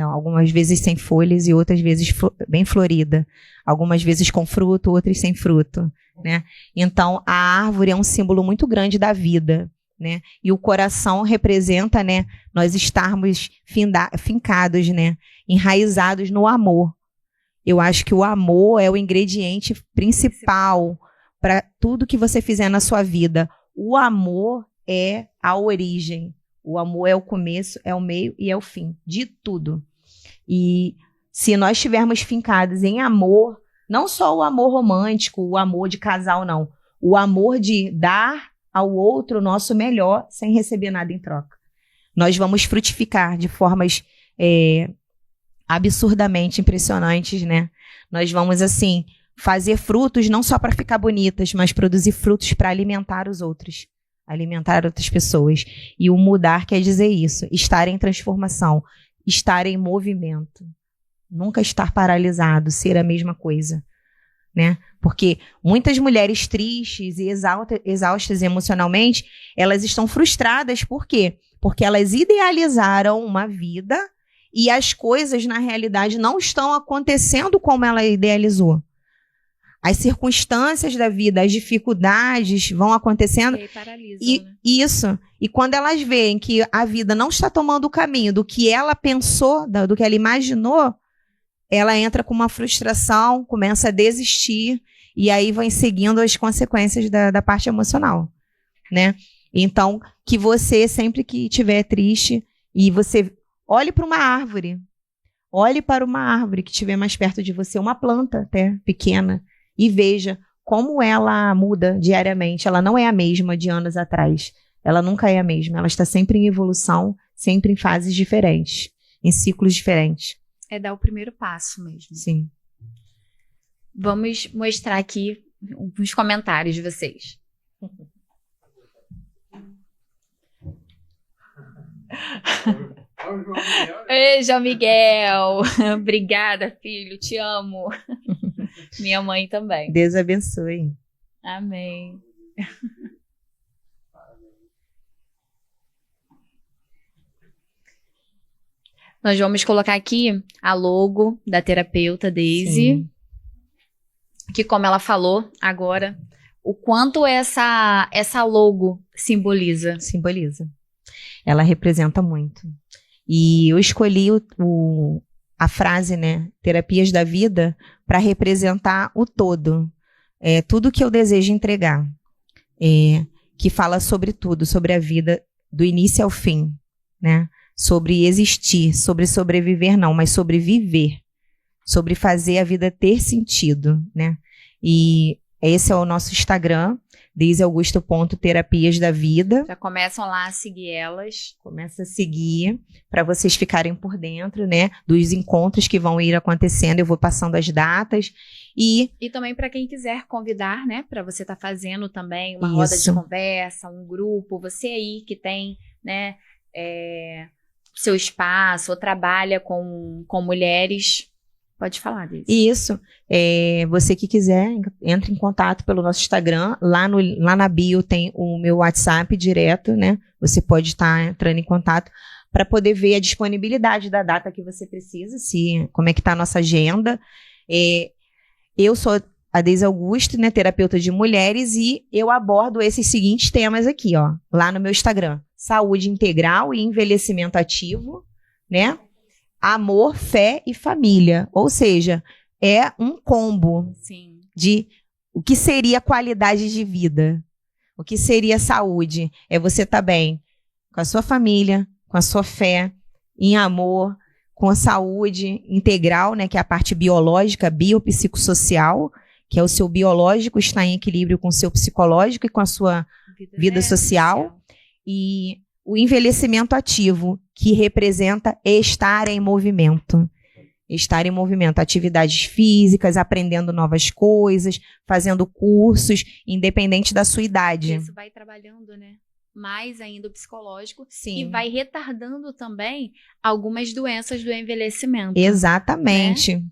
Algumas vezes sem folhas e outras vezes bem florida, algumas vezes com fruto, outras sem fruto, né? Então, a árvore é um símbolo muito grande da vida, né? E o coração representa, né, nós estarmos fincados, né, enraizados no amor. Eu acho que o amor é o ingrediente principal para tudo que você fizer na sua vida. O amor é a origem. O amor é o começo, é o meio e é o fim de tudo. E se nós estivermos fincados em amor, não só o amor romântico, o amor de casal, não. O amor de dar ao outro o nosso melhor sem receber nada em troca. Nós vamos frutificar de formas absurdamente impressionantes, né? Nós vamos, assim, fazer frutos não só para ficar bonitas, mas produzir frutos para alimentar os outros. Alimentar outras pessoas. E o mudar quer dizer isso. Estar em transformação. Estar em movimento. Nunca estar paralisado. Ser a mesma coisa. Né? Porque muitas mulheres tristes e exaustas emocionalmente, elas estão frustradas. Por quê? Porque elas idealizaram uma vida e as coisas, na realidade, não estão acontecendo como ela idealizou. As circunstâncias da vida, as dificuldades vão acontecendo. E aí paralisam, né? Isso. E quando elas veem que a vida não está tomando o caminho do que ela pensou, do que ela imaginou, ela entra com uma frustração, começa a desistir, e aí vão seguindo as consequências da parte emocional, né? Então, que você, sempre que estiver triste, e você olhe para uma árvore, olhe para uma árvore que estiver mais perto de você, uma planta até pequena, e veja como ela muda diariamente. Ela não é a mesma de anos atrás. Ela nunca é a mesma. Ela está sempre em evolução, sempre em fases diferentes, em ciclos diferentes. É dar o primeiro passo mesmo. Sim. Vamos mostrar aqui os comentários de vocês. Ei, João Miguel. Obrigada, filho. Te amo. Minha mãe também. Deus abençoe. Amém. Nós vamos colocar aqui a logo da terapeuta Daisy. Sim. Que, como ela falou agora, o quanto essa logo simboliza. Simboliza. Ela representa muito. E eu escolhi a frase, né, Terapias da Vida, para representar o todo. Tudo que eu desejo entregar. Que fala sobre tudo, sobre a vida do início ao fim, né? Sobre existir, sobre sobreviver não, mas sobre viver. Sobre fazer a vida ter sentido, né? E esse é o nosso Instagram, daisyaugusto.terapias da vida. Já começam lá a seguir elas. Começa a seguir, para vocês ficarem por dentro, né, dos encontros que vão ir acontecendo. Eu vou passando as datas. E também para quem quiser convidar, né, para você estar fazendo também uma roda de conversa, um grupo. Você aí que tem, né, seu espaço ou trabalha com mulheres, pode falar disso. Isso. Você que quiser, entre em contato pelo nosso Instagram. Lá na bio tem o meu WhatsApp direto, né? Você pode estar entrando em contato para poder ver a disponibilidade da data que você precisa, como é que está a nossa agenda. Eu sou a Daisy Augusto, né, terapeuta de mulheres, e eu abordo esses seguintes temas aqui, ó, lá no meu Instagram. Saúde integral e envelhecimento ativo, né? Amor, fé e família. Ou seja, é um combo. Sim. De o que seria qualidade de vida. O que seria saúde. É você estar bem com a sua família, com a sua fé, em amor, com a saúde integral, né, que é a parte biológica, biopsicossocial, que é o seu biológico estar em equilíbrio com o seu psicológico e com a sua vida social. E o envelhecimento ativo, que representa estar em movimento. Estar em movimento, atividades físicas, aprendendo novas coisas, fazendo cursos, independente da sua idade. Isso vai trabalhando, né? Mais ainda o psicológico. Sim. E vai retardando também algumas doenças do envelhecimento. Exatamente.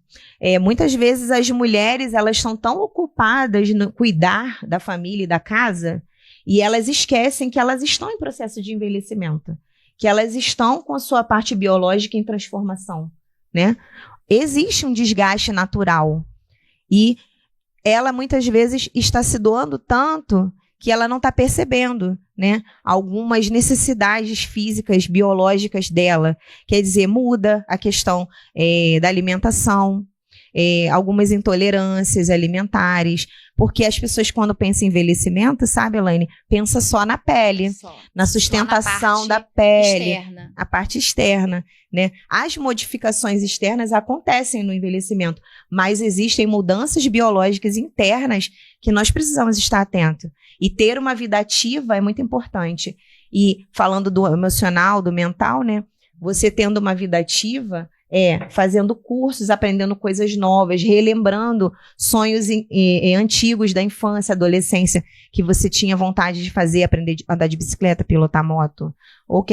Né? Muitas vezes as mulheres, elas estão tão ocupadas no cuidar da família e da casa, E elas esquecem que elas estão em processo de envelhecimento, que elas estão com a sua parte biológica em transformação, né? Existe um desgaste natural e ela muitas vezes está se doando tanto que ela não está percebendo, né, algumas necessidades físicas, biológicas dela. Quer dizer, muda a questão da alimentação, algumas intolerâncias alimentares, porque as pessoas quando pensam em envelhecimento, sabe, Elaine, pensa só na pele, na sustentação da pele, externa. A parte externa, né? As modificações externas acontecem no envelhecimento, mas existem mudanças biológicas internas que nós precisamos estar atentos. E ter uma vida ativa é muito importante. E falando do emocional, do mental, né? Você tendo uma vida ativa, fazendo cursos, aprendendo coisas novas, relembrando sonhos antigos da infância, adolescência, que você tinha vontade de fazer, aprender a andar de bicicleta, pilotar moto, ou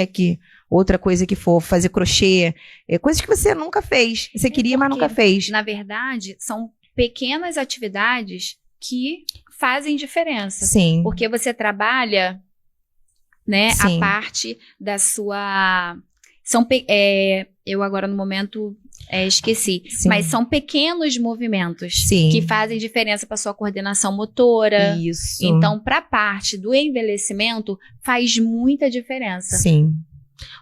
outra coisa que for, fazer crochê, coisas que você nunca fez, você queria, mas nunca fez. Na verdade, são pequenas atividades que fazem diferença. Sim. Porque você trabalha, né, a parte da sua... eu agora no momento esqueci. Sim. Mas são pequenos movimentos que fazem diferença para sua coordenação motora. Isso. Então, para a parte do envelhecimento, faz muita diferença. Sim.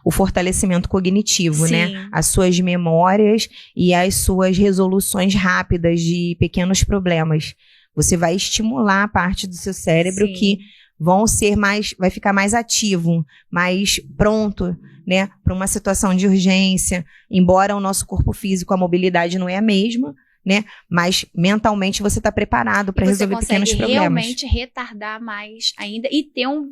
O fortalecimento cognitivo, né? As suas memórias e as suas resoluções rápidas de pequenos problemas. Você vai estimular a parte do seu cérebro que vai ficar mais ativo, mais pronto, né, para uma situação de urgência. Embora o nosso corpo físico, a mobilidade não é a mesma, né, mas mentalmente você está preparado para resolver pequenos problemas. Você consegue realmente retardar mais ainda e ter um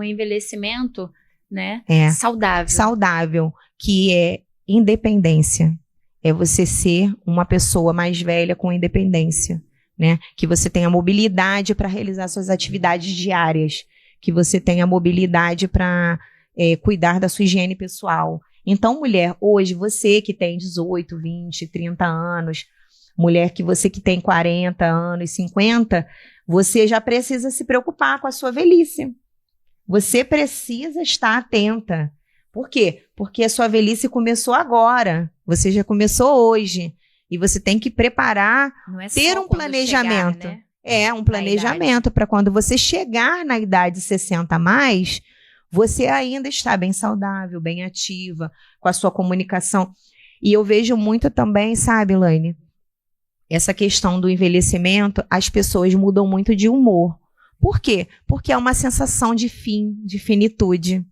envelhecimento, né, saudável. Saudável, que é independência. É você ser uma pessoa mais velha com independência. Né? Que você tenha mobilidade para realizar suas atividades diárias, que você tenha mobilidade para cuidar da sua higiene pessoal. Então, mulher, hoje, você que tem 18, 20, 30 anos, mulher que tem 40 anos, 50, você já precisa se preocupar com a sua velhice. Você precisa estar atenta. Por quê? Porque a sua velhice começou agora, você já começou hoje. E você tem que preparar, ter um planejamento. Chegar, né? Um planejamento para quando você chegar na idade 60 a mais, você ainda está bem saudável, bem ativa, com a sua comunicação. E eu vejo muito também, sabe, Elaine, essa questão do envelhecimento, as pessoas mudam muito de humor. Por quê? Porque é uma sensação de fim, de finitude.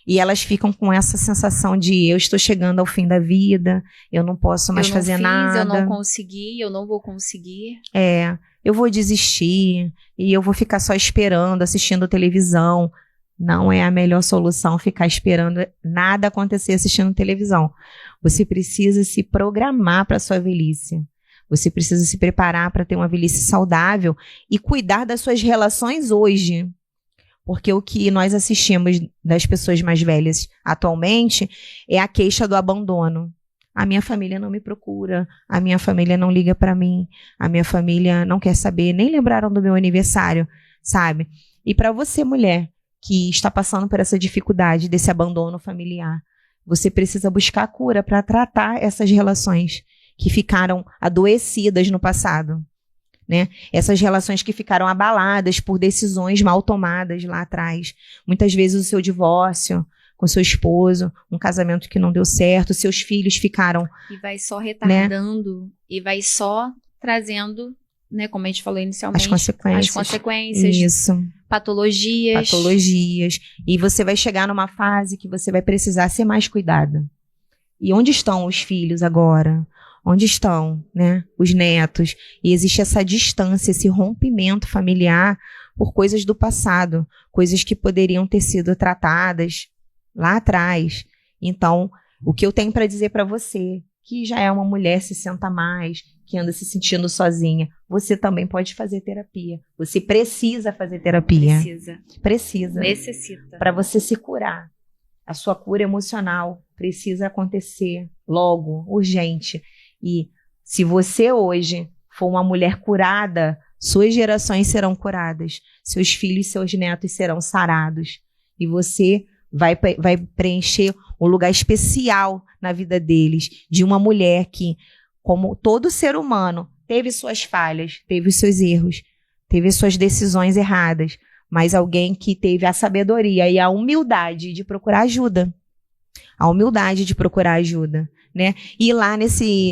E elas ficam com essa sensação de eu estou chegando ao fim da vida, eu não posso mais fazer nada. Eu não consegui, eu não vou conseguir. Eu vou desistir e eu vou ficar só esperando, assistindo televisão. Não é a melhor solução ficar esperando nada acontecer assistindo televisão. Você precisa se programar para a sua velhice. Você precisa se preparar para ter uma velhice saudável e cuidar das suas relações hoje. Porque o que nós assistimos das pessoas mais velhas atualmente é a queixa do abandono. A minha família não me procura, a minha família não liga para mim, a minha família não quer saber, nem lembraram do meu aniversário, sabe? E para você, mulher, que está passando por essa dificuldade desse abandono familiar, você precisa buscar cura para tratar essas relações que ficaram adoecidas no passado. Né? Essas relações que ficaram abaladas por decisões mal tomadas lá atrás. Muitas vezes o seu divórcio com seu esposo, um casamento que não deu certo, seus filhos ficaram... E vai só retardando, e vai só trazendo, né, como a gente falou inicialmente, as consequências. Isso. Patologias. E você vai chegar numa fase que você vai precisar ser mais cuidada. E onde estão os filhos agora? Onde estão, né, os netos? E existe essa distância, esse rompimento familiar por coisas do passado, coisas que poderiam ter sido tratadas lá atrás. Então, o que eu tenho para dizer para você, que já é uma mulher 60 a mais, que anda se sentindo sozinha, você também pode fazer terapia. Você precisa fazer terapia. Precisa. Necessita. Para você se curar. A sua cura emocional precisa acontecer logo, urgente. E se você hoje for uma mulher curada suas gerações serão curadas, seus filhos e seus netos serão sarados. E você vai preencher um lugar especial na vida deles, de uma mulher que, como todo ser humano, teve suas falhas, teve os seus erros, teve suas decisões erradas, mas alguém que teve a sabedoria e a humildade de procurar ajuda. A humildade de procurar ajuda, né? E lá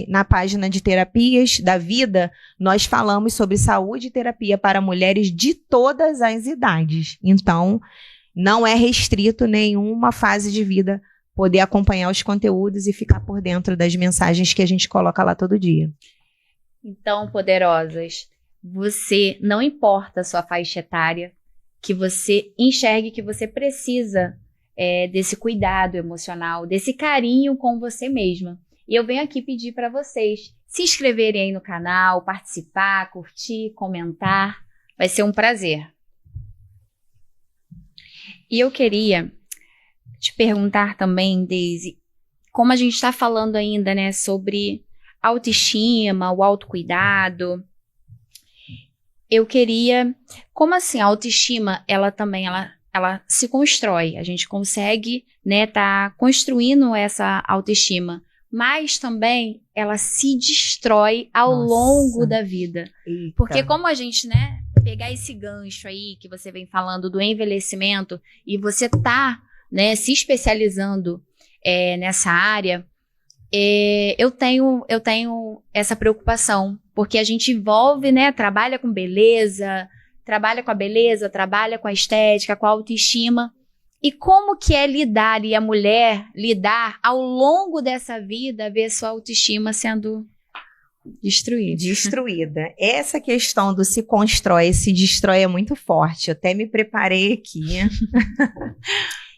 na página de terapias da vida, nós falamos sobre saúde e terapia para mulheres de todas as idades. Então, não é restrito nenhuma fase de vida poder acompanhar os conteúdos e ficar por dentro das mensagens que a gente coloca lá todo dia. Então, poderosas, você, não importa a sua faixa etária, que você enxergue que você precisa desse cuidado emocional, desse carinho com você mesma. E eu venho aqui pedir para vocês se inscreverem aí no canal, participar, curtir, comentar. Vai ser um prazer. E eu queria te perguntar também, Daisy, como a gente está falando ainda, né, sobre autoestima, o autocuidado, eu queria, como assim, a autoestima, ela também, ela se constrói, a gente consegue, né, tá construindo essa autoestima, mas também ela se destrói ao longo da vida. Eita. Porque como a gente, né, pegar esse gancho aí que você vem falando do envelhecimento e você tá, né, se especializando nessa área, eu tenho essa preocupação, porque a gente envolve, né, trabalha com beleza, trabalha com a estética, com a autoestima. E como que é lidar, e a mulher lidar ao longo dessa vida, ver sua autoestima sendo destruída. Essa questão do se constrói e se destrói é muito forte. Eu até me preparei aqui.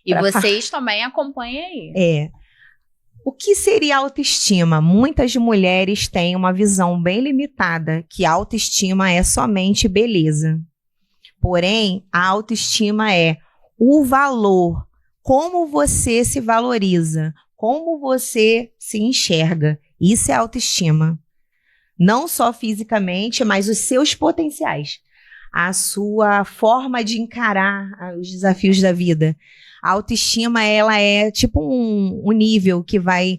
E vocês também acompanhem aí. O que seria autoestima? Muitas mulheres têm uma visão bem limitada, que a autoestima é somente beleza. Porém, a autoestima é o valor, como você se valoriza, como você se enxerga. Isso é autoestima. Não só fisicamente, mas os seus potenciais. A sua forma de encarar os desafios da vida. A autoestima, ela é tipo um nível que vai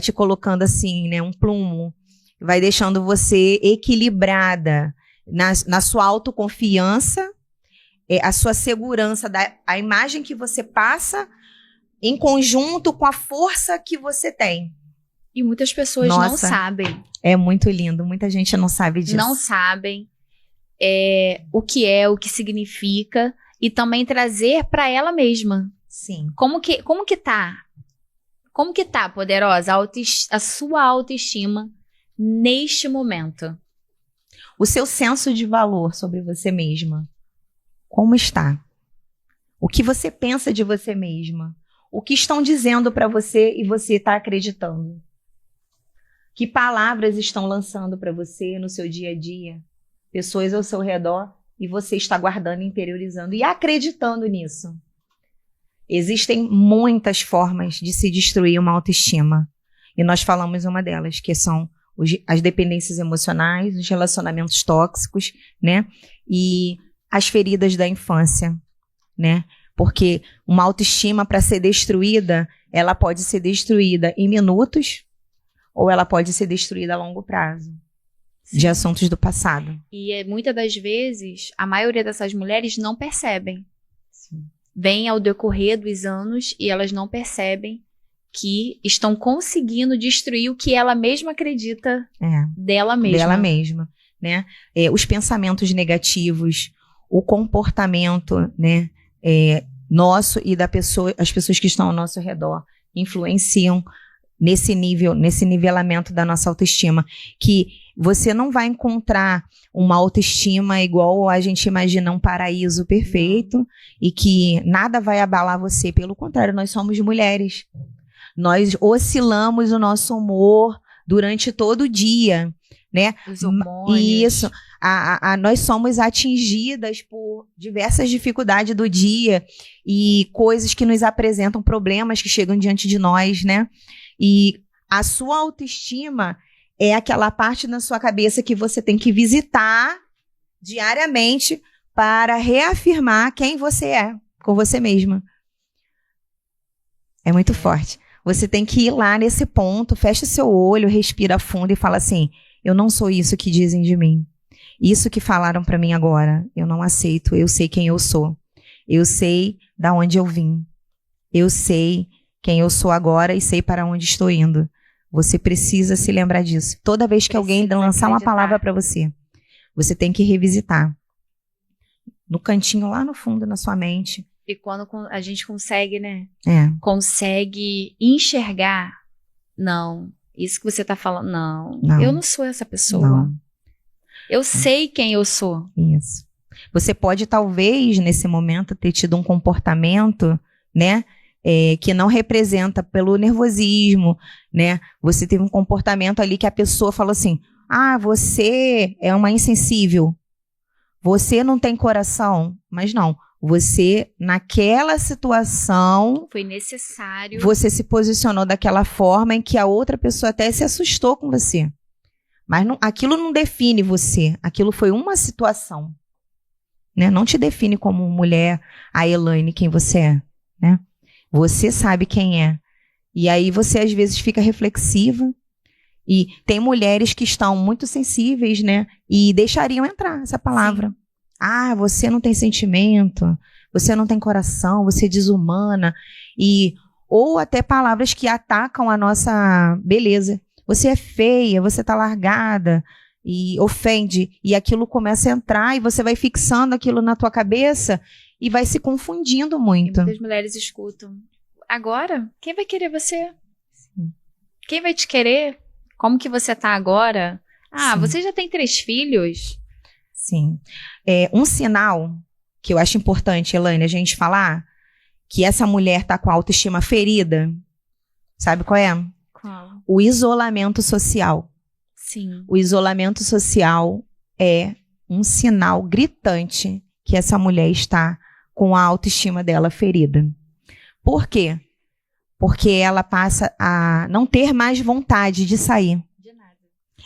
te colocando assim, né, um plumo. Vai deixando você equilibrada na sua autoconfiança, a sua segurança, a imagem que você passa em conjunto com a força que você tem. E muitas pessoas não sabem. É muito lindo, muita gente não sabe disso. Não sabem o que significa e também trazer para ela mesma. Sim. Como que tá? Como que tá, poderosa, a sua autoestima neste momento? O seu senso de valor sobre você mesma. Como está? O que você pensa de você mesma? O que estão dizendo para você e você está acreditando? Que palavras estão lançando para você no seu dia a dia? Pessoas ao seu redor e você está guardando, interiorizando e acreditando nisso. Existem muitas formas de se destruir uma autoestima. E nós falamos uma delas, que são as dependências emocionais, os relacionamentos tóxicos, né? E as feridas da infância, né? Porque uma autoestima, para ser destruída, ela pode ser destruída em minutos ou ela pode ser destruída a longo prazo. Sim. De assuntos do passado. E muitas das vezes, a maioria dessas mulheres não percebem. Sim. Vem ao decorrer dos anos e elas não percebem que estão conseguindo destruir o que ela mesma acredita dela mesma. Dela mesma, né? Os pensamentos negativos, o comportamento, né, nosso e as pessoas que estão ao nosso redor influenciam nesse nivelamento da nossa autoestima, que você não vai encontrar uma autoestima igual a gente imagina um paraíso perfeito e que nada vai abalar você. Pelo contrário, nós somos mulheres. Nós oscilamos o nosso humor durante todo o dia, né? Os hormônios. Isso. Nós somos atingidas por diversas dificuldades do dia e coisas que nos apresentam problemas que chegam diante de nós, né? E a sua autoestima é aquela parte na sua cabeça que você tem que visitar diariamente para reafirmar quem você é com você mesma. É muito forte. Você tem que ir lá nesse ponto, fecha seu olho, respira fundo e fala assim: eu não sou isso que dizem de mim. Isso que falaram para mim agora, eu não aceito. Eu sei quem eu sou. Eu sei da onde eu vim. Eu sei quem eu sou agora e sei para onde estou indo. Você precisa se lembrar disso. Toda vez que alguém lançar uma palavra para você, você tem que revisitar. No cantinho lá no fundo na sua mente. E quando a gente consegue, né? É. Consegue enxergar. Não, isso que você tá falando, não. Eu não sou essa pessoa. Não. Eu sei quem eu sou. Isso. Você pode, talvez, nesse momento, ter tido um comportamento, né? Que não representa pelo nervosismo, né? Você teve um comportamento ali que a pessoa falou assim: ah, você é uma insensível. Você não tem coração. Mas não. Você, naquela situação... Foi necessário. Você se posicionou daquela forma em que a outra pessoa até se assustou com você. Mas não, aquilo não define você. Aquilo foi uma situação. Né? Não te define como mulher, a Elaine, quem você é. Né? Você sabe quem é. E aí você, às vezes, fica reflexiva. E tem mulheres que estão muito sensíveis, né? E deixariam entrar essa palavra. Sim. Ah, você não tem sentimento, você não tem coração, você é desumana. Ou até palavras que atacam a nossa beleza. Você é feia, você tá largada e ofende. E aquilo começa a entrar e você vai fixando aquilo na tua cabeça e vai se confundindo muito. E muitas mulheres escutam. Agora, quem vai querer você? Sim. Quem vai te querer? Como que você tá agora? Ah, sim. Você já tem 3 filhos? Sim. Um sinal que eu acho importante, Elaine, a gente falar, que essa mulher tá com a autoestima ferida. Sabe qual é? Qual? O isolamento social. Sim. O isolamento social é um sinal gritante que essa mulher está com a autoestima dela ferida. Por quê? Porque ela passa a não ter mais vontade de sair. De nada.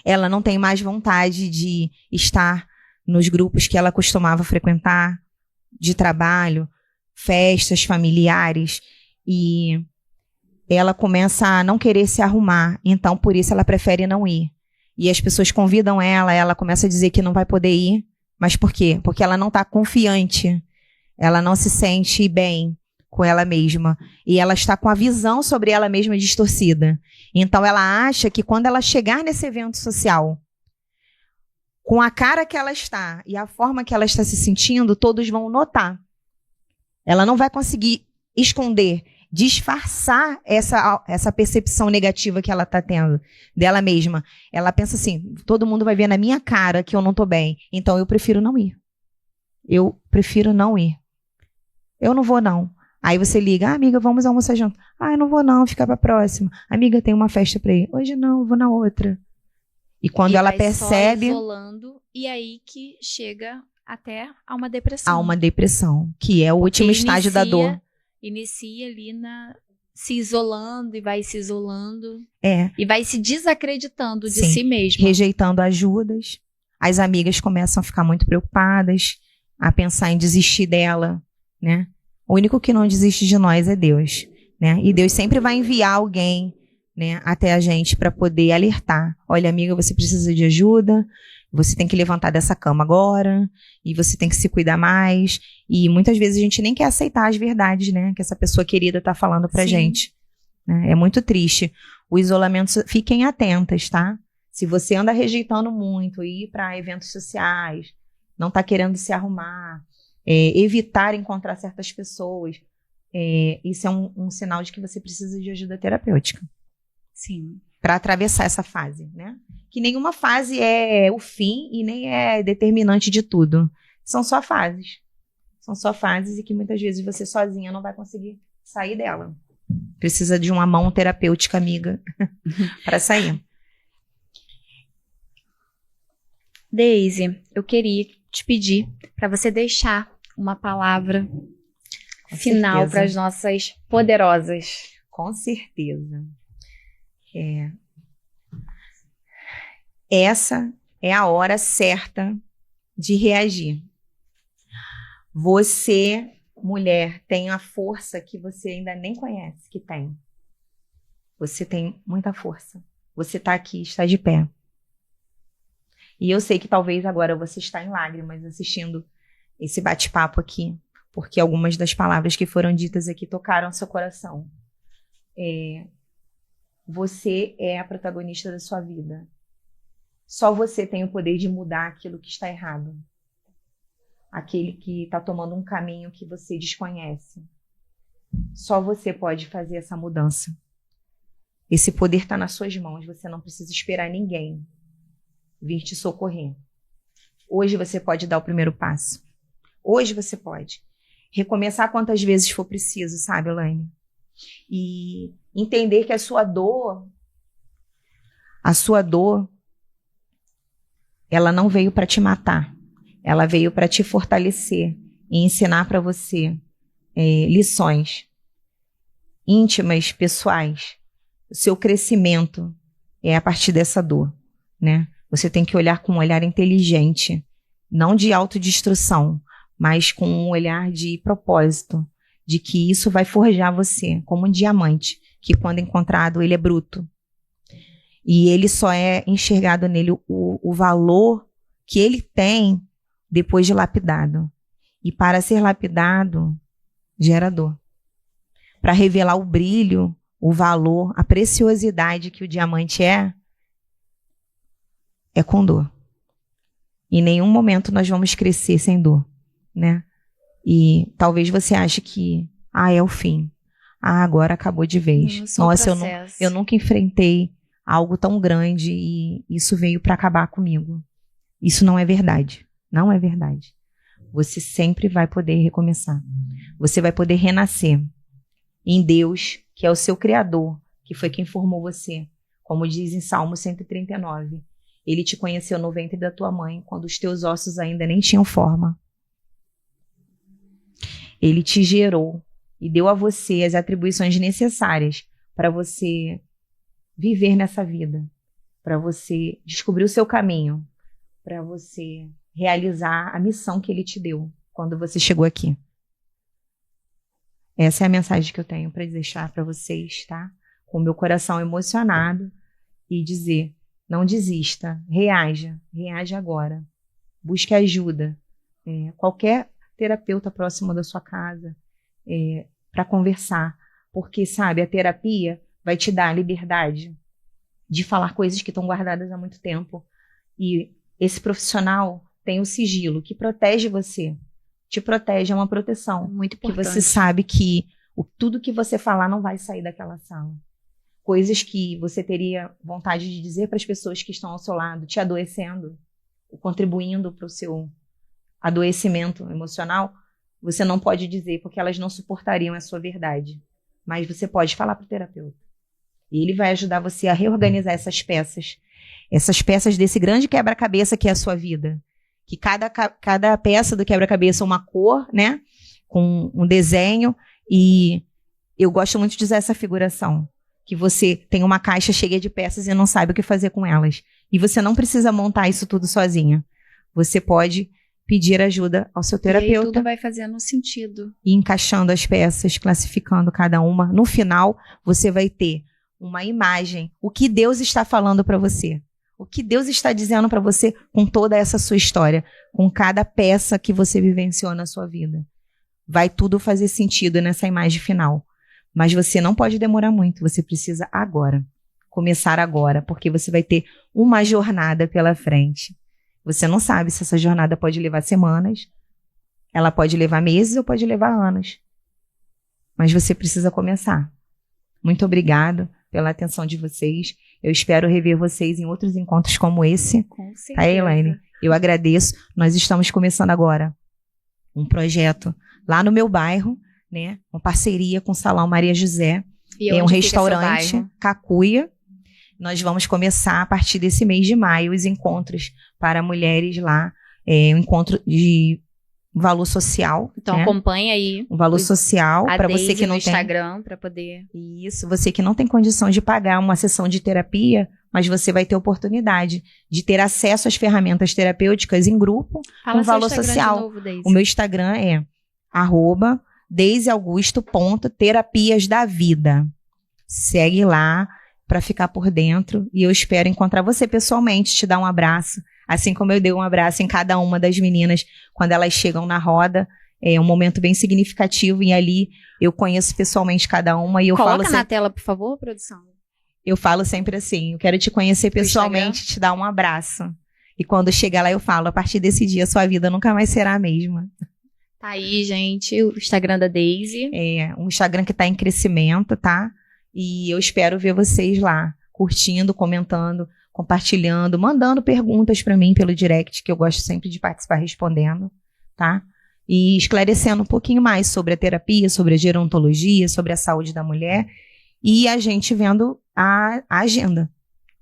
Ela não tem mais vontade de estar nos grupos que ela costumava frequentar, de trabalho, festas familiares, e ela começa a não querer se arrumar, então por isso ela prefere não ir. E as pessoas convidam ela começa a dizer que não vai poder ir, mas por quê? Porque ela não está confiante, ela não se sente bem com ela mesma, e ela está com a visão sobre ela mesma distorcida. Então ela acha que quando ela chegar nesse evento social, com a cara que ela está e a forma que ela está se sentindo, todos vão notar. Ela não vai conseguir esconder, disfarçar essa percepção negativa que ela está tendo dela mesma. Ela pensa assim: todo mundo vai ver na minha cara que eu não estou bem, então eu prefiro não ir. Eu prefiro não ir. Eu não vou, não. Aí você liga: ah, amiga, vamos almoçar junto. Ah, eu não vou, não, fica para a próxima. Amiga, tem uma festa para ir. Hoje não, eu vou na outra. E quando ela percebe... Só isolando, e aí que chega até a uma depressão. A uma depressão, que é o último estágio da dor. Inicia ali se isolando e vai se isolando. É. E vai se desacreditando de Sim, si mesma. Rejeitando ajudas. As amigas começam a ficar muito preocupadas, a pensar em desistir dela, né? O único que não desiste de nós é Deus, né? E Deus sempre vai enviar alguém, né, até a gente para poder alertar. Olha, amiga, você precisa de ajuda, você tem que levantar dessa cama agora, e você tem que se cuidar mais. E muitas vezes a gente nem quer aceitar as verdades, né, que essa pessoa querida tá falando pra gente. Né? É muito triste. O isolamento, fiquem atentas, tá? Se você anda rejeitando muito, ir para eventos sociais, não tá querendo se arrumar, evitar encontrar certas pessoas, isso é um sinal de que você precisa de ajuda terapêutica. Sim. Para atravessar essa fase, né? Que nenhuma fase é o fim e nem é determinante de tudo. São só fases. São só fases e que muitas vezes você sozinha não vai conseguir sair dela. Precisa de uma mão terapêutica amiga para sair. Deise, eu queria te pedir para você deixar uma palavra final para as nossas poderosas. Com certeza. Essa é a hora certa de reagir. Você, mulher, tem a força que você ainda nem conhece que tem. Você tem muita força. Você está aqui, está de pé. E eu sei que talvez agora você está em lágrimas assistindo esse bate-papo aqui, porque algumas das palavras que foram ditas aqui tocaram seu coração. Você é a protagonista da sua vida. Só você tem o poder de mudar aquilo que está errado. Aquele que está tomando um caminho que você desconhece. Só você pode fazer essa mudança. Esse poder está nas suas mãos. Você não precisa esperar ninguém vir te socorrer. Hoje você pode dar o primeiro passo. Hoje você pode. Recomeçar quantas vezes for preciso, sabe, Elaine? E entender que a sua dor, ela não veio para te matar. Ela veio para te fortalecer e ensinar para você lições íntimas, pessoais. O seu crescimento é a partir dessa dor, né? Você tem que olhar com um olhar inteligente, não de autodestruição, mas com um olhar de propósito, de que isso vai forjar você como um diamante, que quando encontrado ele é bruto. E ele só é enxergado nele o valor que ele tem depois de lapidado. E para ser lapidado, gera dor. Para revelar o brilho, o valor, a preciosidade que o diamante é com dor. Em nenhum momento nós vamos crescer sem dor, né? E talvez você ache que, é o fim. Agora acabou de vez. Nossa, eu nunca enfrentei algo tão grande e isso veio para acabar comigo. Isso não é verdade. Não é verdade. Você sempre vai poder recomeçar. Você vai poder renascer em Deus, que é o seu Criador, que foi quem formou você. Como diz em Salmo 139. Ele te conheceu no ventre da tua mãe, quando os teus ossos ainda nem tinham forma. Ele te gerou e deu a você as atribuições necessárias para você viver nessa vida, para você descobrir o seu caminho, para você realizar a missão que ele te deu quando você chegou aqui. Essa é a mensagem que eu tenho para deixar para vocês, tá? Com o meu coração emocionado e dizer: não desista, reaja agora. Busque ajuda. Qualquer terapeuta próximo da sua casa para conversar. Porque, sabe, a terapia vai te dar a liberdade de falar coisas que estão guardadas há muito tempo. E esse profissional tem o sigilo que protege você. Te protege, é uma proteção. Muito importante. Que você sabe que tudo que você falar não vai sair daquela sala. Coisas que você teria vontade de dizer para as pessoas que estão ao seu lado, te adoecendo, contribuindo para o seu adoecimento emocional, você não pode dizer, porque elas não suportariam a sua verdade. Mas você pode falar para o terapeuta. E ele vai ajudar você a reorganizar essas peças desse grande quebra-cabeça que é a sua vida. Que cada peça do quebra-cabeça é uma cor, né? Com um desenho. E eu gosto muito de usar essa figuração. Que você tem uma caixa cheia de peças e não sabe o que fazer com elas. E você não precisa montar isso tudo sozinha. Você pode pedir ajuda ao seu terapeuta. E aí tudo vai fazendo sentido. E encaixando as peças, classificando cada uma. No final, você vai ter uma imagem. O que Deus está falando para você. O que Deus está dizendo para você com toda essa sua história. Com cada peça que você vivenciou na sua vida. Vai tudo fazer sentido nessa imagem final. Mas você não pode demorar muito, você precisa agora, começar agora, porque você vai ter uma jornada pela frente. Você não sabe se essa jornada pode levar semanas, ela pode levar meses ou pode levar anos. Mas você precisa começar. Muito obrigado pela atenção de vocês. Eu espero rever vocês em outros encontros como esse. Com certeza. Tá, Elaine? Eu agradeço. Nós estamos começando agora um projeto lá no meu bairro, né? Uma parceria com o Salão Maria José. É um restaurante, Cacuia. Nós vamos começar a partir desse mês de maio os encontros para mulheres lá. Um encontro de valor social. Então né? acompanha aí. Um valor social para você que não tem Instagram para poder. Isso, você que não tem condição de pagar uma sessão de terapia, mas você vai ter oportunidade de ter acesso às ferramentas terapêuticas em grupo, com valor social. De novo, Deise. O meu Instagram é @deiseaugusto.terapiasdavida. Segue lá para ficar por dentro e eu espero encontrar você pessoalmente, te dar um abraço, assim como eu dei um abraço em cada uma das meninas quando elas chegam na roda. É um momento bem significativo e ali eu conheço pessoalmente cada uma e eu Coloca falo na tela, por favor, produção. Eu falo sempre assim, eu quero te conhecer pessoalmente, te dar um abraço. E quando chegar lá eu falo, a partir desse dia sua vida nunca mais será a mesma. Tá aí, gente, o Instagram da Deise. É um Instagram que tá em crescimento, tá? E eu espero ver vocês lá, curtindo, comentando, compartilhando, mandando perguntas pra mim pelo direct, que eu gosto sempre de participar respondendo, tá? E esclarecendo um pouquinho mais sobre a terapia, sobre a gerontologia, sobre a saúde da mulher. E a gente vendo a agenda,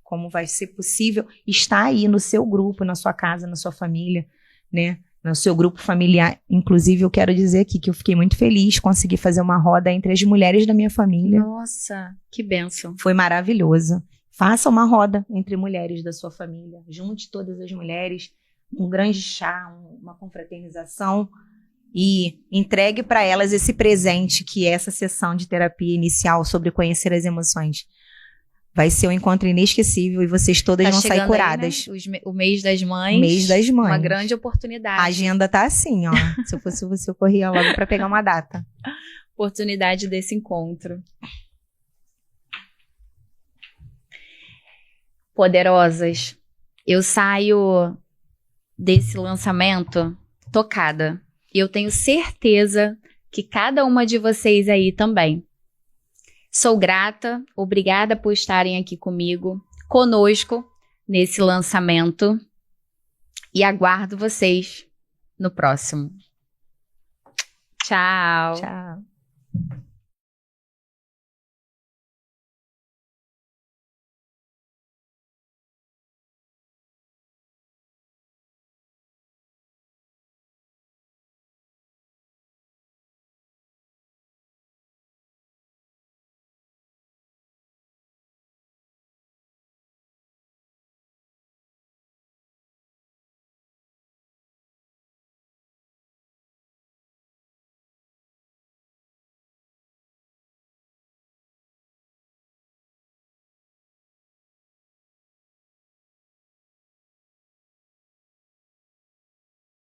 como vai ser possível estar aí no seu grupo, na sua casa, na sua família, né? No seu grupo familiar. Inclusive, eu quero dizer aqui que eu fiquei muito feliz, consegui fazer uma roda entre as mulheres da minha família. Nossa, que bênção. Foi maravilhoso. Faça uma roda entre mulheres da sua família. Junte todas as mulheres, um grande chá, uma confraternização e entregue para elas esse presente que é essa sessão de terapia inicial sobre conhecer as emoções. Vai ser um encontro inesquecível e vocês todas vão sair curadas. Aí, né? O mês das mães. O mês das mães. Uma grande oportunidade. A agenda tá assim, ó. Se eu fosse você, eu corria logo para pegar uma data. Oportunidade desse encontro. Poderosas, eu saio desse lançamento tocada. E eu tenho certeza que cada uma de vocês aí também. Sou grata, obrigada por estarem aqui comigo, conosco, nesse lançamento. E aguardo vocês no próximo. Tchau. Tchau.